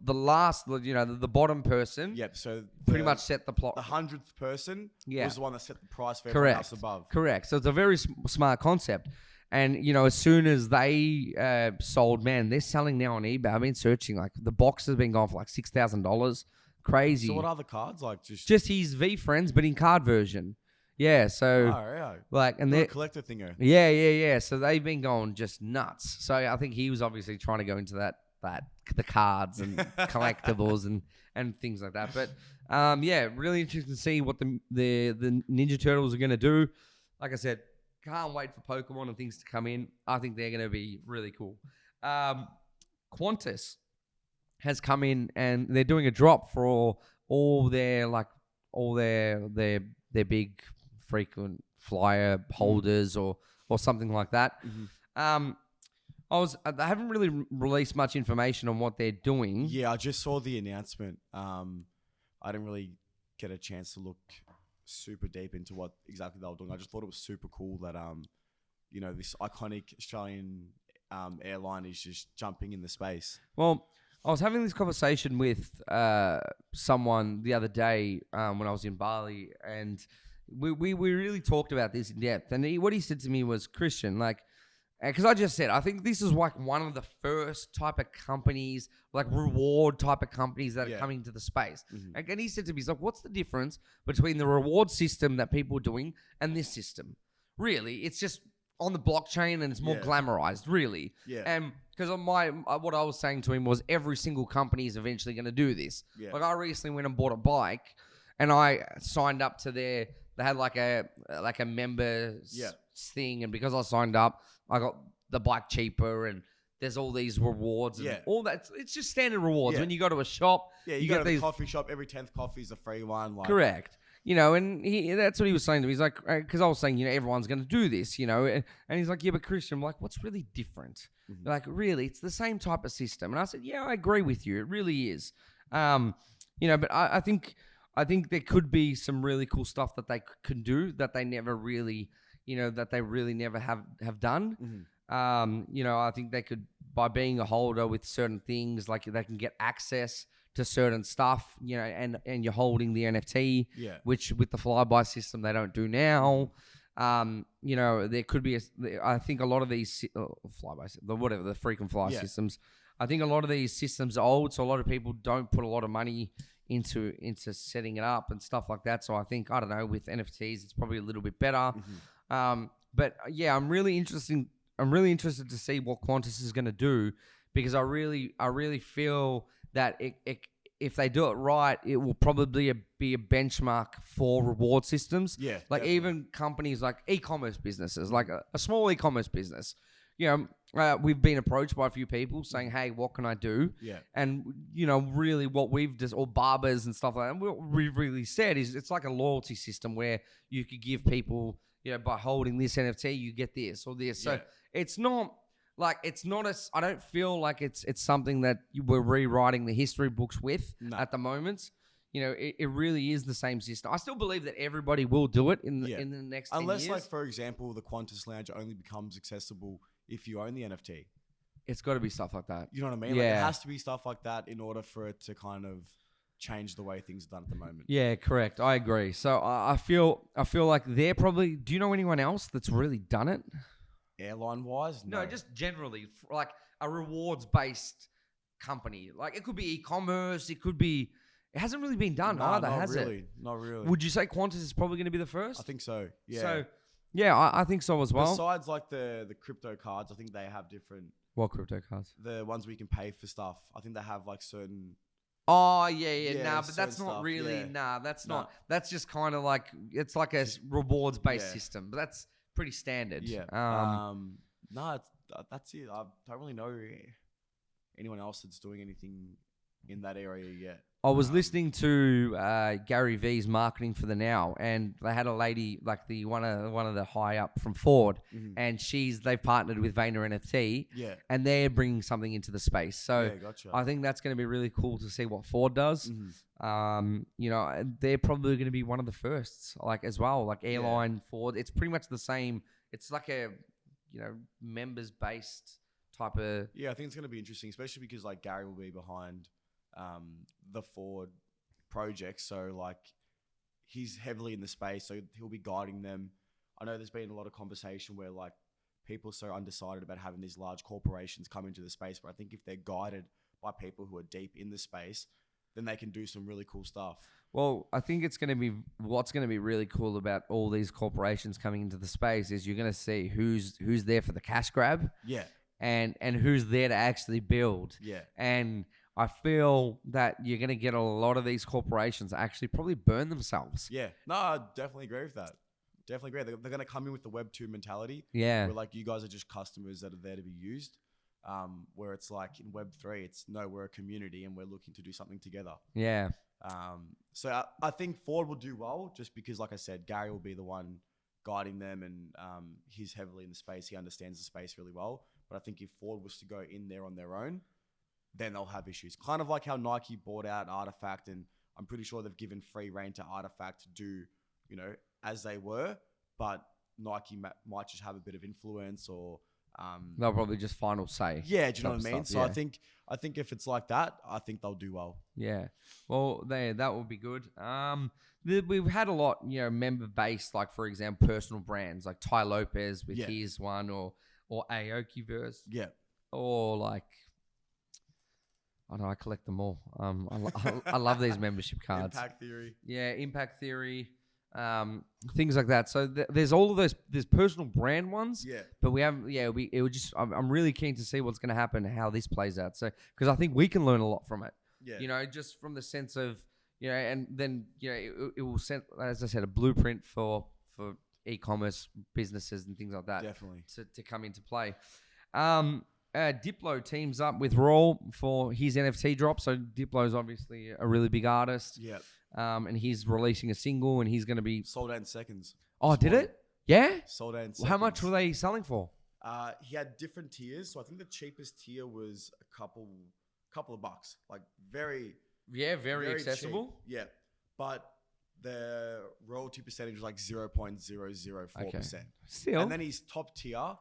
last, the bottom person. Yep. So pretty much set the plot. The 100th person was the one that set the price for everyone else above. Correct. So it's a very smart concept. And, as soon as they sold, man, they're selling now on eBay. I've been searching, like, the box has been gone for like $6,000. Crazy. So what are the cards? Like just his V Friends, but in card version. Yeah, so and they're a collector thinger. Yeah. So they've been going just nuts. So I think he was obviously trying to go into that the cards and collectibles and things like that. But really interesting to see what the Ninja Turtles are going to do. Like I said, can't wait for Pokemon and things to come in. I think they're going to be really cool. Qantas has come in and they're doing a drop for all their big frequent flyer holders or something like that. Mm-hmm. They haven't really released much information on what they're doing. Yeah, I just saw the announcement. I didn't really get a chance to look super deep into what exactly they were doing. I just thought it was super cool that this iconic Australian airline is just jumping in the space. Well, I was having this conversation with someone the other day when I was in Bali, and we really talked about this in depth. And what he said to me was, Christian, like, because I just said, I think this is like one of the first type of companies, like reward type of companies that are coming to the space. Mm-hmm. And he said to me, he's like, what's the difference between the reward system that people are doing and this system? Really, it's just on the blockchain and it's more glamorized, really. Yeah. And because what I was saying to him was every single company is eventually going to do this. Yeah. Like I recently went and bought a bike and I signed up to they had like a member thing, and because I signed up, I got the bike cheaper, and there's all these rewards and all that. It's just standard rewards. When you go to a shop, you go to the coffee shop, every 10th coffee is a free one. Like, correct. And that's what he was saying to me. He's like, because I was saying, everyone's going to do this, and he's like, yeah, but Christian, I'm like, what's really different? Mm-hmm. Like, really, it's the same type of system. And I said, yeah, I agree with you. It really is. But I think there could be some really cool stuff that they can do that they never really, never have done. Mm-hmm. I think they could, by being a holder with certain things, like they can get access to certain stuff, and you're holding the NFT, which with the flyby system they don't do now. There could be I think a lot of these the frequent flyer systems. I think a lot of these systems are old, so a lot of people don't put a lot of money into setting it up and stuff like that. So I think, I don't know, with NFTs it's probably a little bit better. Mm-hmm. But yeah, I'm really interested to see what Qantas is going to do, because I really feel that if they do it right, it will probably be a benchmark for reward systems. Yeah, like definitely. Even companies like e-commerce businesses, like a small e-commerce business. We've been approached by a few people saying, "Hey, what can I do?" Yeah, and really, what we've just, or barbers and stuff like that. And what we've really said is, it's like a loyalty system where you could give people, by holding this NFT, you get this or this. So it's not. Like, I don't feel like it's something that we're rewriting the history books with at the moment. It really is the same system. I still believe that everybody will do it in the next 10 Unless, years. like, for example, the Qantas Lounge only becomes accessible if you own the NFT. It's got to be stuff like that. You know what I mean? Yeah. Like, it has to be stuff like that in order for it to kind of change the way things are done at the moment. Yeah, correct. I agree. So I feel like they're probably... Do you know anyone else that's really done it? Airline-wise? No, just generally, like a rewards-based company. Like, it could be e-commerce, it could be... It hasn't really been done either, has it? Not really. Would you say Qantas is probably going to be the first? I think so, yeah. So, yeah, I think so as well. Besides, like, the crypto cards, I think they have different What crypto cards? The ones where you can pay for stuff. I think they have like certain. Oh, yeah. Yeah, Nah, but that's certain not stuff, really. yeah. Nah, that's Nah. not. That's just kind of like it's like a Just- rewards-based yeah. system, but that's pretty standard. Yeah. No, that's it. I don't really know anyone else that's doing anything in that area yet. I was listening to Gary V's marketing for the Now, and they had a lady like the one of the high up from Ford, and they've partnered with Vayner NFT, Yeah. and they're bringing something into the space. So Yeah, gotcha. I think that's going to be really cool to see what Ford does. They're probably going to be one of the firsts, like as well, like airline Ford. It's pretty much the same. It's like a members based type of. Yeah, I think it's going to be interesting, especially because like Gary will be behind the Ford project, so like he's heavily in the space, so he'll be guiding them. I know there's been a lot of conversation where like people are so undecided about having these large corporations come into the space, but I think if they're guided by people who are deep in the space, then they can do some really cool stuff. Well, I think what's going to be really cool about all these corporations coming into the space is you're going to see who's there for the cash grab, and who's there to actually build, and I feel that you're going to get a lot of these corporations actually probably burn themselves. Yeah. No, I definitely agree with that. Definitely agree. They're going to come in with the Web 2 mentality. Yeah. Where like you guys are just customers that are there to be used. Where it's like in Web 3, we're a community and we're looking to do something together. Yeah. So I think Ford will do well just because, like I said, Gary will be the one guiding them, and he's heavily in the space. He understands the space really well. But I think if Ford was to go in there on their own, then they'll have issues. Kind of like how Nike bought out Artifact, and I'm pretty sure they've given free reign to Artifact to do, as they were, but Nike might just have a bit of influence, or they'll probably just final say. Yeah, do you know what I mean? Stuff, So I think if it's like that, I think they'll do well. Yeah. Well, that will be good. We've had a lot, member based, like for example, personal brands like Ty Lopez with his one, or Aokiverse. Yeah. Or like, I don't know, I collect them all. I love these membership cards. Impact Theory. Yeah, Impact Theory. Things like that. So there's all of those. There's personal brand ones. Yeah. But we have. Yeah. It would just. I'm really keen to see what's going to happen, how this plays out. So because I think we can learn a lot from it. Yeah. Just from the sense of and then it will set, as I said, a blueprint for e-commerce businesses and things like that. Definitely. To come into play. Diplo teams up with Raw for his NFT drop. So Diplo is obviously a really big artist. Yeah. And he's releasing a single, and he's going to be sold out in seconds. Oh, did it? Yeah. Sold out in seconds. How much were they selling for? He had different tiers, so I think the cheapest tier was a couple of bucks, like very accessible. Cheap. Yeah, but the royalty percentage was like 0.004%. Still, and then his top tier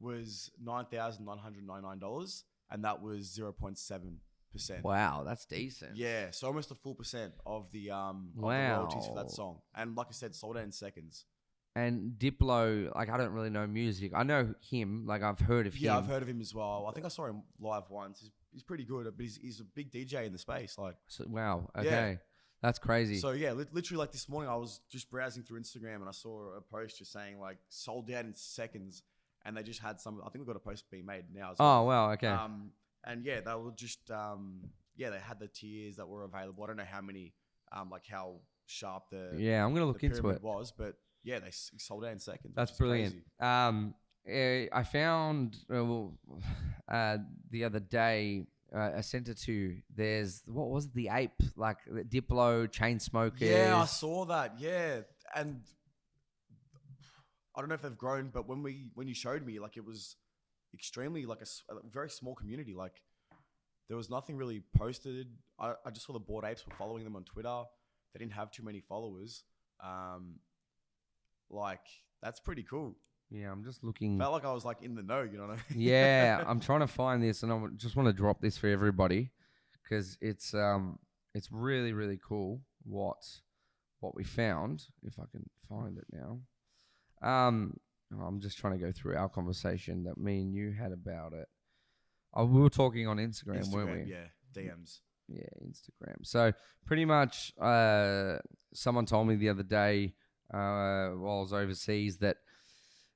was $9,999, and that was 0.7%. Wow, that's decent. Yeah, so almost a full percent of the royalties for that song, and like I said, sold out in seconds. And Diplo, like I don't really know music. I know him, like I've heard of him. Yeah, I've heard of him as well. I think I saw him live once. He's pretty good, but he's a big DJ in the space. Like, so, wow, okay, yeah. That's crazy. So yeah, literally like this morning, I was just browsing through Instagram and I saw a post just saying like sold out in seconds, and they just had some. I think we've got a post being made now as well. Oh wow, okay. And yeah, they were just they had the tiers that were available. I don't know how many, like how sharp the I'm gonna look into it. Was, but yeah, they sold out in seconds. That's brilliant. Crazy. I found the other day. I sent it to. There's what was it, the ape, like Diplo, Chainsmokers. Yeah, I saw that. Yeah, and I don't know if they've grown, but when you showed me, like it was extremely like a very small community. Like there was nothing really posted. I just saw the Bored Apes were following them on Twitter. They didn't have too many followers. Like that's pretty cool. Yeah, I'm just looking. Felt like I was like in the know, you know what I mean? Yeah, I'm trying to find this, and I just want to drop this for everybody because it's really really cool what we found. If I can find it now, I'm just trying to go through our conversation that me and you had about it. We were talking on Instagram, weren't we? Yeah, DMs. Yeah, Instagram. So pretty much, someone told me the other day while I was overseas that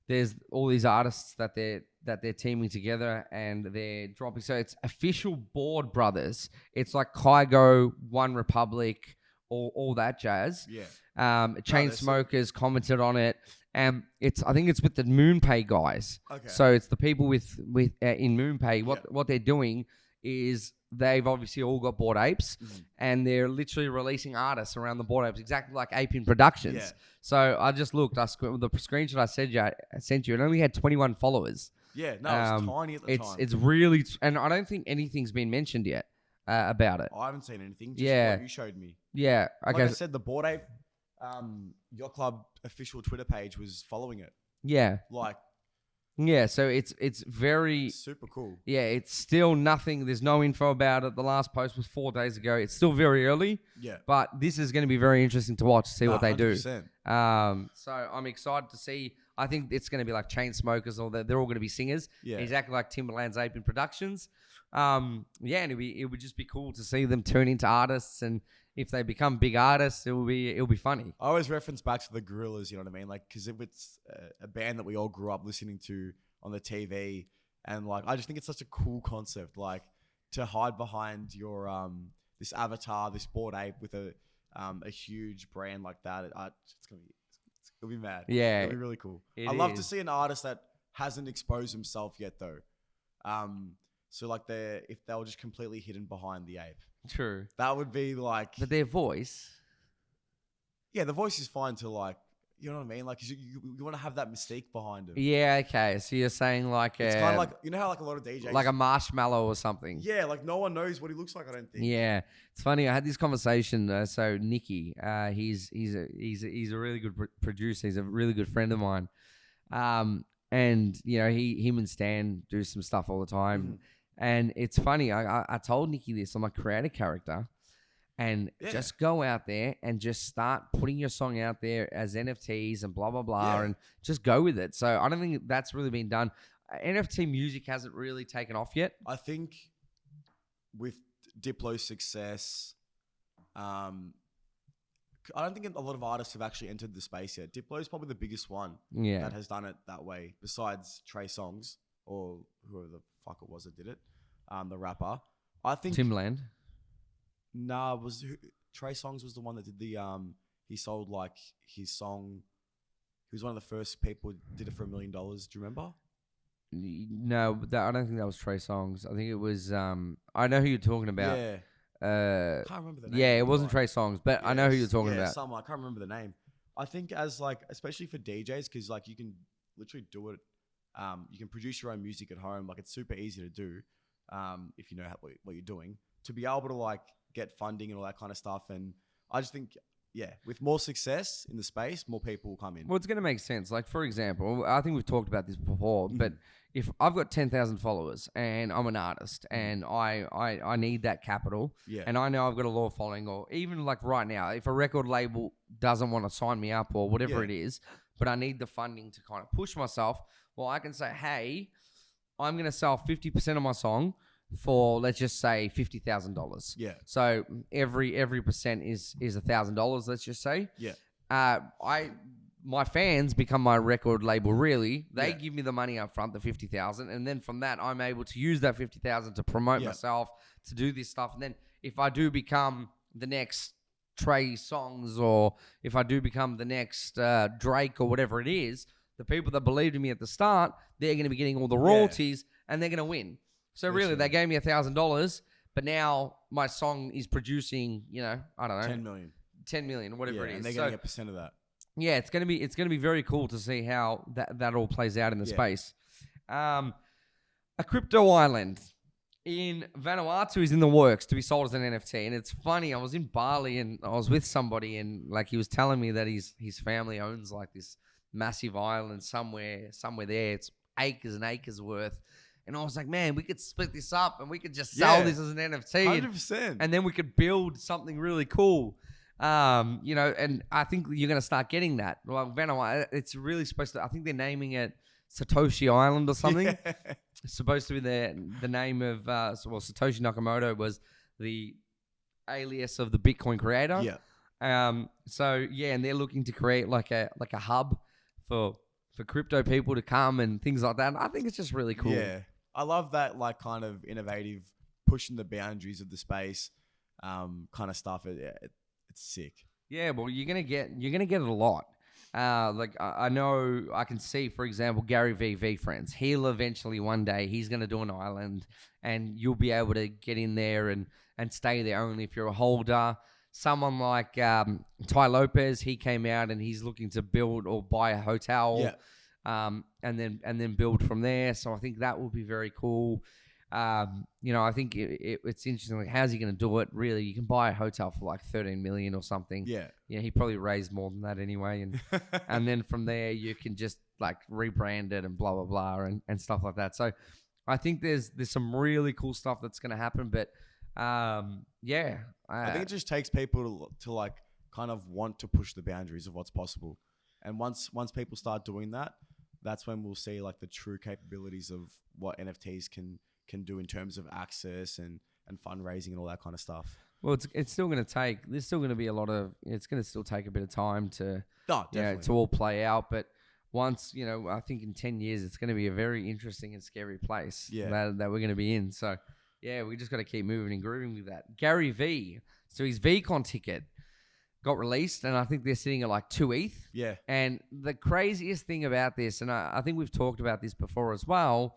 there's all these artists that they're teaming together and they're dropping. So it's official board brothers. It's like Kygo, One Republic, all that jazz. Yeah. Chainsmokers commented on it, and I think it's with the MoonPay guys. Okay. So it's the people with in MoonPay. What they're doing is they've obviously all got Bored Apes, and they're literally releasing artists around the Bored Apes, exactly like Apin Productions. Yeah. So I just looked. The screenshot I sent you, it only had 21 followers. Yeah, no, it was tiny at the time. It's really, and I don't think anything's been mentioned yet about it. I haven't seen anything. Just what you showed me. Yeah. Okay. Like I said, the Bored Ape Yacht Club official Twitter page was following it. Yeah. Yeah, so it's very super cool. Yeah, it's still nothing. There's no info about it. The last post was 4 days ago. It's still very early. Yeah. But this is going to be very interesting to watch, see what they 100%. do. So I'm excited to see. I think it's going to be like Chainsmokers, or they're all going to be singers. Yeah. Exactly like Timbaland's Apin Productions. And it would just be cool to see them turn into artists, and if they become big artists, it'll be funny. I always reference back to the Gorillas, you know what I mean? Like, because if it's a band that we all grew up listening to on the TV, and like, I just think it's such a cool concept, like to hide behind your this avatar, this Bored Ape with a huge brand like that. It'll be mad. Yeah, it'll be really cool. I love to see an artist that hasn't exposed himself yet, though. So like if they were just completely hidden behind the ape. True. That would be like... But their voice... Yeah, the voice is fine to like... You know what I mean? Like, you want to have that mystique behind it. Yeah, okay. So you're saying like... It's kind of like... You know how like a lot of DJs... Like a marshmallow or something. Yeah, like no one knows what he looks like, I don't think. Yeah. It's funny. I had this conversation. So Nicky, he's a really good producer. He's a really good friend of mine. And, you know, him and Stan do some stuff all the time. Mm-hmm. And it's funny, I told Nicky this, I'm a creative character, and just go out there and just start putting your song out there as NFTs and blah, blah, blah, and just go with it. So I don't think that's really been done. NFT music hasn't really taken off yet. I think with Diplo's success, I don't think a lot of artists have actually entered the space yet. Diplo is probably the biggest one that has done it that way, besides Trey Songz or whoever the fuck it was that did it, the rapper. I think Timbaland. Nah, Trey Songz was the one that did the he sold like his song. He was one of the first people who did it for $1 million. Do you remember? No, I don't think that was Trey Songz. I think it was I know who you're talking about. Yeah. Can't remember the name. Yeah, it wasn't Trey Songz, but I know who you're talking about. I can't remember the name. I think as like, especially for DJs, because like you can literally do it. You can produce your own music at home. Like, it's super easy to do if you know what you're doing. To be able to like get funding and all that kind of stuff. And I just think, with more success in the space, more people will come in. Well, it's going to make sense. Like, for example, I think we've talked about this before, but if I've got 10,000 followers and I'm an artist and I need that capital, and I know I've got a loyal following, or even like right now, if a record label doesn't want to sign me up or whatever it is, but I need the funding to kind of push myself, well, I can say, hey, I'm going to sell 50% of my song for, let's just say, $50,000. Yeah. So every percent is $1,000, let's just say. Yeah. My fans become my record label, really. They give me the money up front, the $50,000, and then from that, I'm able to use that $50,000 to promote myself, to do this stuff. And then if I do become the next Trey Songz, or if I do become the next Drake or whatever it is, the people that believed in me at the start, they're going to be getting all the royalties, and they're going to win. So really, they gave me $1,000, but now my song is producing, I don't know, 10 million or whatever it is. And they're going to get % of that. Yeah, it's gonna be very cool to see how that all plays out in the space. A crypto island in Vanuatu is in the works to be sold as an NFT, and it's funny. I was in Bali and I was with somebody, and like he was telling me that his family owns like this massive island somewhere there. It's acres and acres worth. And I was like, man, we could split this up and we could just sell this as an NFT. 100%. And then we could build something really cool. And I think you're going to start getting that. Well, Vanuatu, it's really supposed to, I think they're naming it Satoshi Island or something. Yeah. It's supposed to be the name of, Satoshi Nakamoto was the alias of the Bitcoin creator. Yeah. And they're looking to create like a hub for crypto people to come and things like that. And I think it's just really cool. Yeah, I love that like kind of innovative, pushing the boundaries of the space, kind of stuff. It's sick. Yeah, well, you're gonna get it a lot. Like I know I can see, for example, Gary V friends. He'll eventually one day he's gonna do an island, and you'll be able to get in there and stay there only if you're a holder. Someone like Ty Lopez, he came out and he's looking to build or buy a hotel, and then build from there. So I think that will be very cool. I think it's interesting. Like, how's he going to do it? Really, you can buy a hotel for like 13 million or something. Yeah. He probably raised more than that anyway. And and then from there, you can just like rebrand it and blah, blah, blah and stuff like that. So I think there's some really cool stuff that's going to happen. But I think it just takes people to like kind of want to push the boundaries of what's possible. And once people start doing that, that's when we'll see like the true capabilities of what NFTs can do in terms of access and fundraising and all that kind of stuff. Well, it's still going to take. There's still going to be a lot of. It's going to still take a bit of time to to all play out. But once I think in 10 years it's going to be a very interesting and scary place that we're going to be in. So we just got to keep moving and grooving with that. Gary V. So his VCon ticket got released, and I think they're sitting at like 2 ETH. Yeah. And the craziest thing about this, and I think we've talked about this before as well,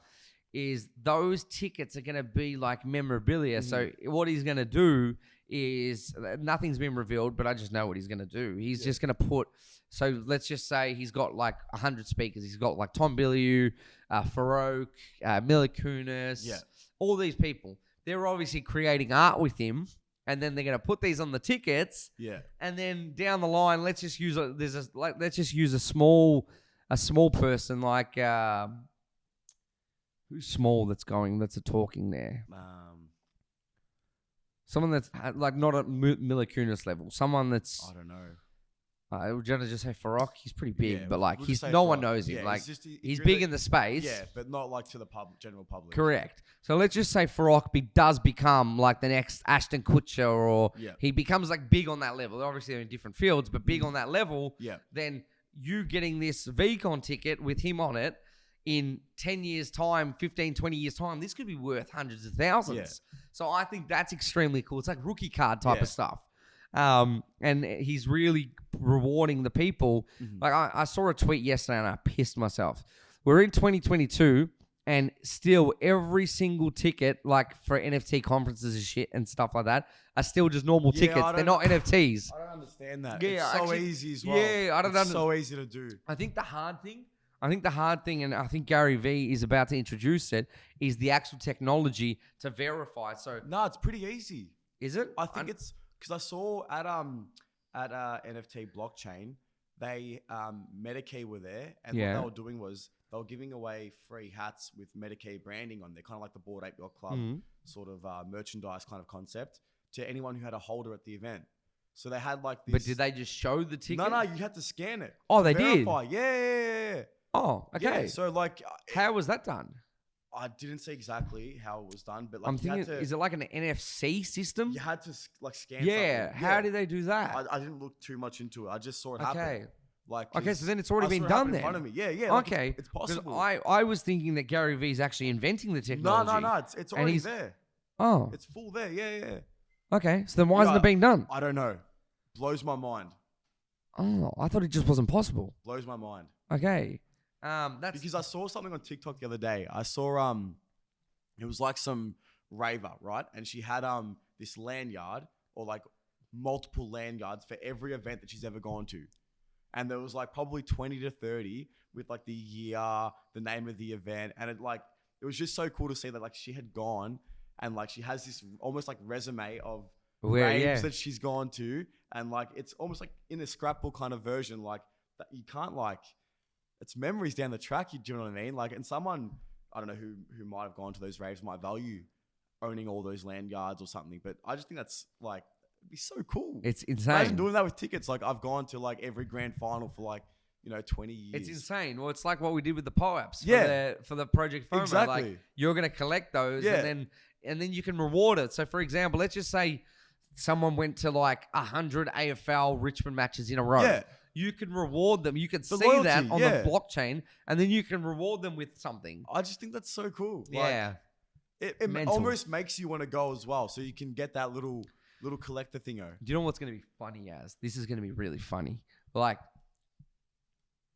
is those tickets are going to be like memorabilia. Mm-hmm. So what he's going to do is, nothing's been revealed, but I just know what he's going to do. He's just going to put, so let's just say he's got like 100 speakers. He's got like Tom Bilyeu, Farouk, Mila Kunis, all these people. They're obviously creating art with him, and then they're going to put these on the tickets. Yeah. And then down the line, let's just use a small person like, who's small that's talking there? Someone that's like not at Mila Kunis level. Someone that's, I don't know. Would you just say Farouk? He's pretty big, but like no one knows him. Yeah, like he's really big in the space. Yeah, but not like to the general public. Correct. So let's just say Farouk does become like the next Ashton Kutcher, or he becomes like big on that level. Obviously they're in different fields, but big on that level. Yeah. Then you getting this VCon ticket with him on it, in 10 years' time, 15, 20 years' time, this could be worth hundreds of thousands. Yeah. So I think that's extremely cool. It's like rookie card type of stuff. And he's really rewarding the people. Mm-hmm. Like I saw a tweet yesterday and I pissed myself. We're in 2022 and still every single ticket, like for NFT conferences and shit and stuff like that, are still just normal tickets. They're not NFTs. I don't understand that. Yeah, it's so easy as well. Yeah, I don't understand. It's so easy to do. I think the hard thing, and I think Gary V is about to introduce it, is the actual technology to verify. So no, it's pretty easy. Is it? I think it's because I saw at NFT blockchain, they Medicare were there, and what they were doing was they were giving away free hats with Medicare branding on there, kind of like the Bored Ape Yacht Club sort of merchandise kind of concept to anyone who had a holder at the event. So they had like this. But did they just show the ticket? No, you had to scan it. Oh, they verify. did? Yeah. Oh, okay. Yeah, so like... how was that done? I didn't see exactly how it was done, but like I'm thinking, is it like an NFC system? You had to like scan something. How did they do that? I didn't look too much into it. I just saw it happen. Okay, so then it's already been done then. In front of me. Yeah. Okay. It's possible. I was thinking that Gary V is actually inventing the technology. No. It's already there. Oh. It's full there. Yeah. Okay, so then why isn't it being done? I don't know. Blows my mind. Oh, I thought it just wasn't possible. Blows my mind. Okay. That's because I saw something on TikTok the other day. I saw it was like some raver, right? And she had this lanyard or like multiple lanyards for every event that she's ever gone to. And there was like probably 20 to 30 with like the year, the name of the event, and it was just so cool to see that like she had gone and like she has this almost like resume of raves that she's gone to, and like it's almost like in a scrapbook kind of version, like that you can't like. It's memories down the track, do you know what I mean? Like, and someone, I don't know who might have gone to those raves might value owning all those lanyards or something. But I just think that's like, it'd be so cool. It's insane. Imagine doing that with tickets. Like, I've gone to like every grand final for like, 20 years. It's insane. Well, it's like what we did with the POAPs for the Project FOMO. Exactly. Like, you're going to collect those and then you can reward it. So, for example, let's just say someone went to like 100 AFL Richmond matches in a row. Yeah. You can reward them. You can see loyalty, that on the blockchain, and then you can reward them with something. I just think that's so cool. Yeah. It almost makes you want to go as well, so you can get that little collector thingo. Do you know what's going to be funny as? This is going to be really funny. Like,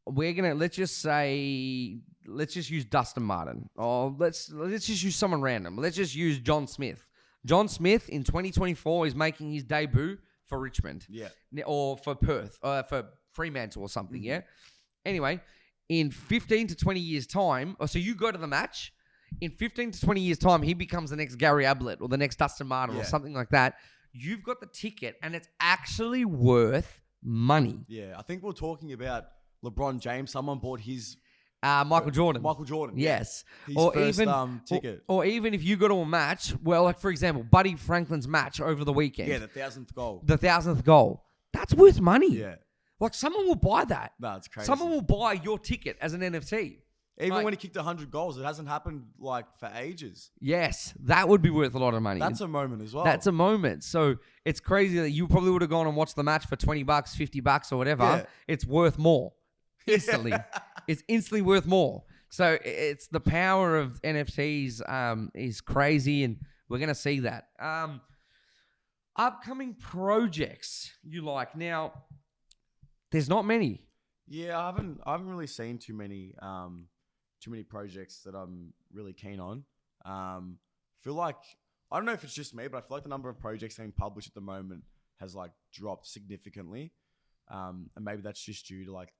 let's just use Dustin Martin. Or let's just use someone random. Let's just use John Smith. John Smith in 2024 is making his debut for Richmond. Yeah. Or for Perth, or for Fremantle or something, yeah? Anyway, in 15 to 20 years' time, so you go to the match, in 15 to 20 years' time, he becomes the next Gary Ablett or the next Dustin Martin or something like that. You've got the ticket, and it's actually worth money. Yeah, I think we're talking about LeBron James. Someone bought his... Michael Jordan. Michael Jordan. Yes. His first ticket. Or even if you go to a match, well, like for example, Buddy Franklin's match over the weekend. Yeah, the 1,000th goal. The 1,000th goal. That's worth money. Yeah. Like someone will buy that. No, it's crazy. Someone will buy your ticket as an NFT. Even when he kicked 100 goals, it hasn't happened like for ages. Yes, that would be worth a lot of money. That's a moment as well. That's a moment. So it's crazy that you probably would have gone and watched the match for $20, $50 or whatever. Yeah. It's worth more instantly. It's instantly worth more. So it's the power of NFTs is crazy, and we're going to see that. Upcoming projects you like. Now, there's not many. Yeah, I haven't really seen too many projects that I'm really keen on. Feel like, I don't know if it's just me, but I feel like the number of projects being published at the moment has like dropped significantly. And maybe that's just due to like,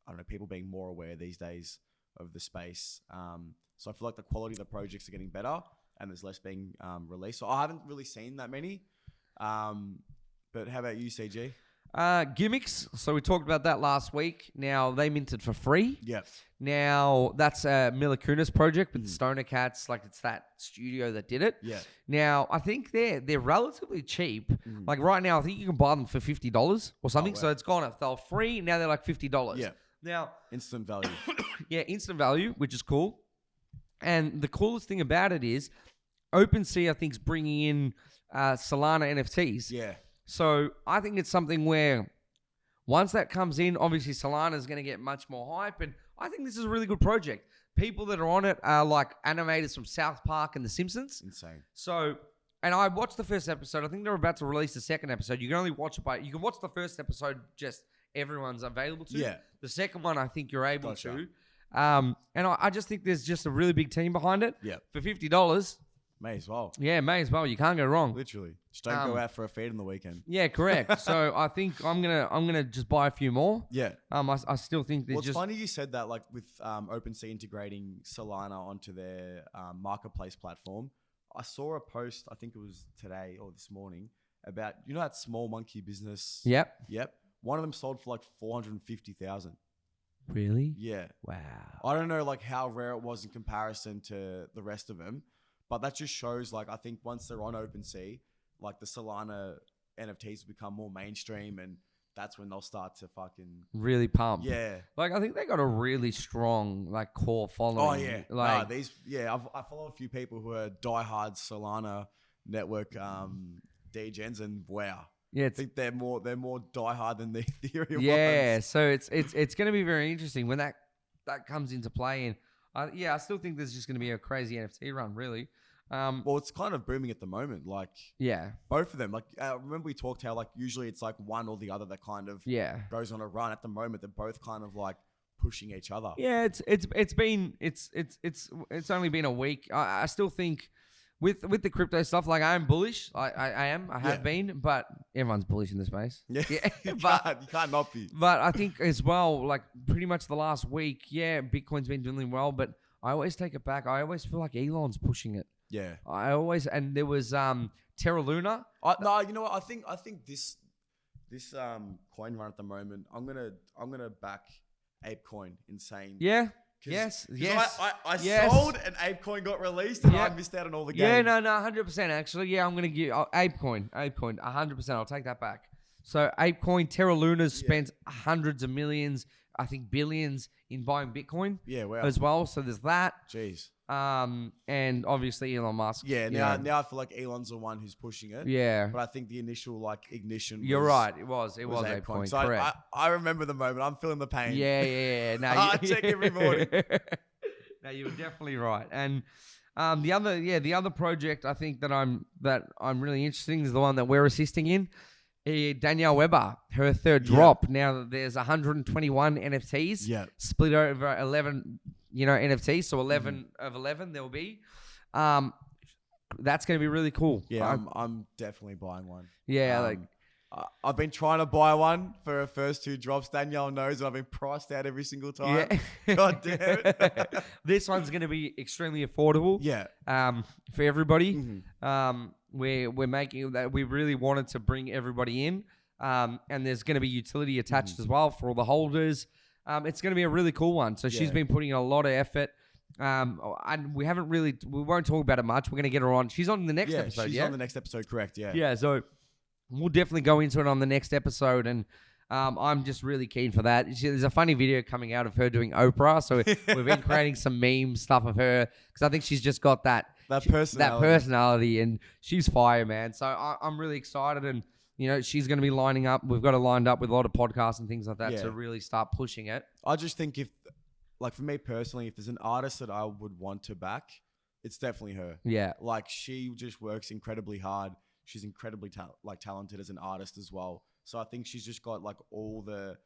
I don't know, people being more aware these days of the space. So I feel like the quality of the projects are getting better and there's less being released. So I haven't really seen that many. But how about you, CG? Gimmicks. So we talked about that last week. Now they minted for free. Yep. Now that's Mila Kunis project with Stoner Cats. Like it's that studio that did it. Yeah. Now I think they're relatively cheap. Like right now, I think you can buy them for $50 or something. Oh, wow. So it's gone up. They were free. Now they're like $50. Yeah. Now instant value. Yeah, instant value, which is cool. And the coolest thing about it is OpenSea, I think, is bringing in Solana NFTs. Yeah. So I think it's something where once that comes in, obviously Solana is going to get much more hype. And I think this is a really good project. People that are on it are like animators from South Park and The Simpsons. Insane. So, and I watched the first episode. I think they're about to release the second episode. You can only watch it you can watch the first episode, just everyone's available to. Yeah. The second one, I think you're able to. And I just think there's just a really big team behind it. Yeah. For $50. May as well. Yeah, may as well. You can't go wrong. Literally. Just don't go out for a feed on the weekend. Yeah, correct. So I think I'm gonna just buy a few more. Yeah. I still think there's it's funny you said that, like with OpenSea integrating Solana onto their marketplace platform. I saw a post, I think it was today or this morning, about that small monkey business. Yep. One of them sold for like 450,000. Really? Yeah. Wow. I don't know like how rare it was in comparison to the rest of them. But that just shows, like, I think once they're on OpenSea, like the Solana NFTs become more mainstream, and that's when they'll start to fucking really pump. Yeah, like I think they got a really strong like core following. Oh yeah, I follow a few people who are diehard Solana network degens, and wow, yeah, I think they're more diehard than the Ethereum ones. Yeah, so it's going to be very interesting when that comes into play. And I still think there's just going to be a crazy NFT run, really. Well, it's kind of booming at the moment. Like, yeah, both of them. Like, remember we talked how like usually it's like one or the other that kind of goes on a run. At the moment, they're both kind of like pushing each other. Yeah, it's only been a week. I still think with the crypto stuff, like I am bullish. I have been, but everyone's bullish in this space. Yeah, you can't not be. But I think as well, like pretty much the last week, Bitcoin's been doing well, but I always take it back. I always feel like Elon's pushing it. Yeah, and there was Terra Luna. No, you know what? I think this coin run at the moment, I'm gonna back ApeCoin insane. Yeah. Yes. I sold and ApeCoin got released and I missed out on all the games. Yeah, no, 100% actually. Yeah, I'm going to give ApeCoin, 100%. I'll take that back. So ApeCoin, Terra Luna's spent hundreds of millions, I think billions in buying Bitcoin. Yeah, wow. As well. So there's that. Jeez. And obviously Elon Musk. Yeah, now I feel like Elon's the one who's pushing it. Yeah. But I think the initial like ignition. You're right. It was ApeCoin. So Correct. I remember the moment. I'm feeling the pain. Yeah. No, I check every morning. No, you were definitely right. And the other project I think that I'm really interested in is the one that we're assisting in. Danielle Weber, her third drop. Now there's 121 NFTs split over 11, NFTs. So 11 of 11 there'll be. That's going to be really cool. Yeah, I'm definitely buying one. Yeah, I've been trying to buy one for her first 2 drops. Danielle knows, and I've been priced out every single time. Yeah. God damn it. This one's going to be extremely affordable. Yeah. For everybody. We're making that. We really wanted to bring everybody in. And there's going to be utility attached as well for all the holders. It's going to be a really cool one. So she's been putting in a lot of effort. And we won't talk about it much. We're going to get her on. She's on the next episode. She's on the next episode, correct? Yeah. Yeah. So we'll definitely go into it on the next episode. And I'm just really keen for that. There's a funny video coming out of her doing Oprah. So we've been creating some meme stuff of her because I think she's just got that personality, and she's fire, man. So I'm really excited, and she's going to be lining up. We've got her lined up with a lot of podcasts and things like that to really start pushing it. I just think for me personally, if there's an artist that I would want to back, it's definitely her. Yeah. Like, she just works incredibly hard. She's incredibly talented as an artist as well. So I think she's just got like all the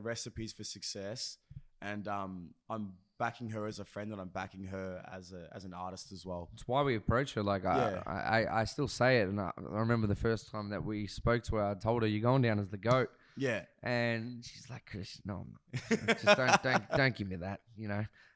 recipes for success. And I'm backing her as a friend, and I'm backing her as an artist as well. It's why we approach her. Like, I still say it, and I remember the first time that we spoke to her, I told her, "You're going down as the GOAT." Yeah. And she's like, "Chris, no, I'm not. Just don't give me that."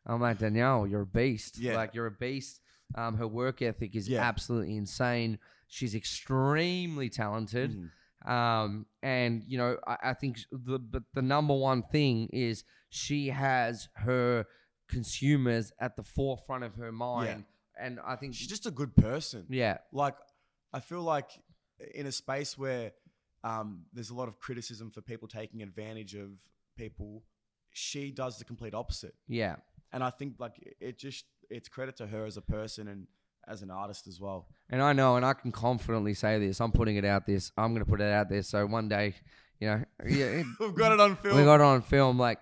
I'm like, "Danielle, you're a beast. Yeah. Like, you're a beast." Her work ethic is absolutely insane. She's extremely talented. And I think the number one thing is she has her consumers at the forefront of her mind. And I think she's just a good person. Yeah. Like, I feel like in a space where there's a lot of criticism for people taking advantage of people, she does the complete opposite. Yeah. And I think like it's credit to her as a person and as an artist as well. And I know, and I can confidently say this. I'm putting it out this. I'm going to put it out there. So one day, we've got it on film. We got it on film. Like,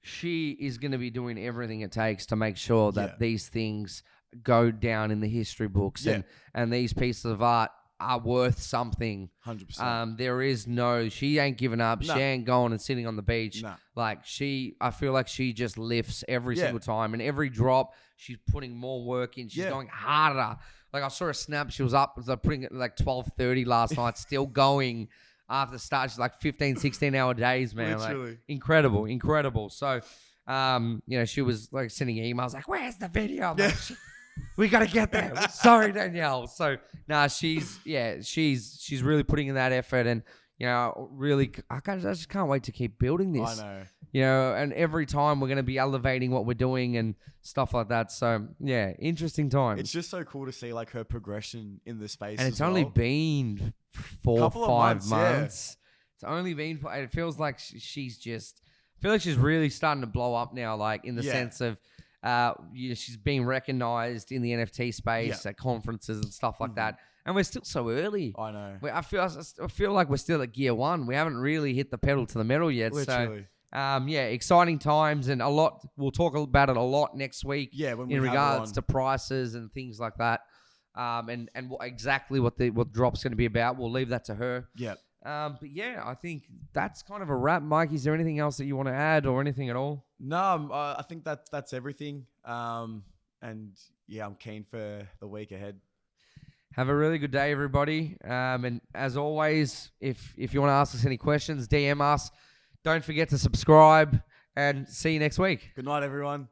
she is going to be doing everything it takes to make sure that these things go down in the history books, and these pieces of art are worth something. 100%. She ain't giving up. No. She ain't going and sitting on the beach. No. Like, I feel like she just lifts every single time, and every drop she's putting more work in. She's going harder. Like, I saw a snap. She was up, putting it like 12:30 last night, still going after the start. She's like 15, 16-hour days, man. Literally. Like, incredible. So, she was like sending emails like, "Where's the video?" I'm like, we got to get there. Sorry, Danielle. So, she's really putting in that effort, and really, I just can't wait to keep building this. I know. And every time we're going to be elevating what we're doing and stuff like that. So, interesting time. It's just so cool to see like her progression in the space. And it's only been 4 or 5 months. It's only been, it feels like she's really starting to blow up now, like in the sense of, she's being recognized in the NFT space at conferences and stuff like that. And we're still so early. I know. I feel like we're still at gear 1. We haven't really hit the pedal to the metal yet. Literally. So, exciting times, and a lot. We'll talk about it a lot next week. Yeah, when we in have regards her on. to prices and things like that. And exactly what drop's going to be about. We'll leave that to her. Yeah. But I think that's kind of a wrap. Mike, is there anything else that you want to add or anything at all? No, I think that's everything. And I'm keen for the week ahead. Have a really good day, everybody. And as always, if you want to ask us any questions, DM us. Don't forget to subscribe, and see you next week. Good night, everyone.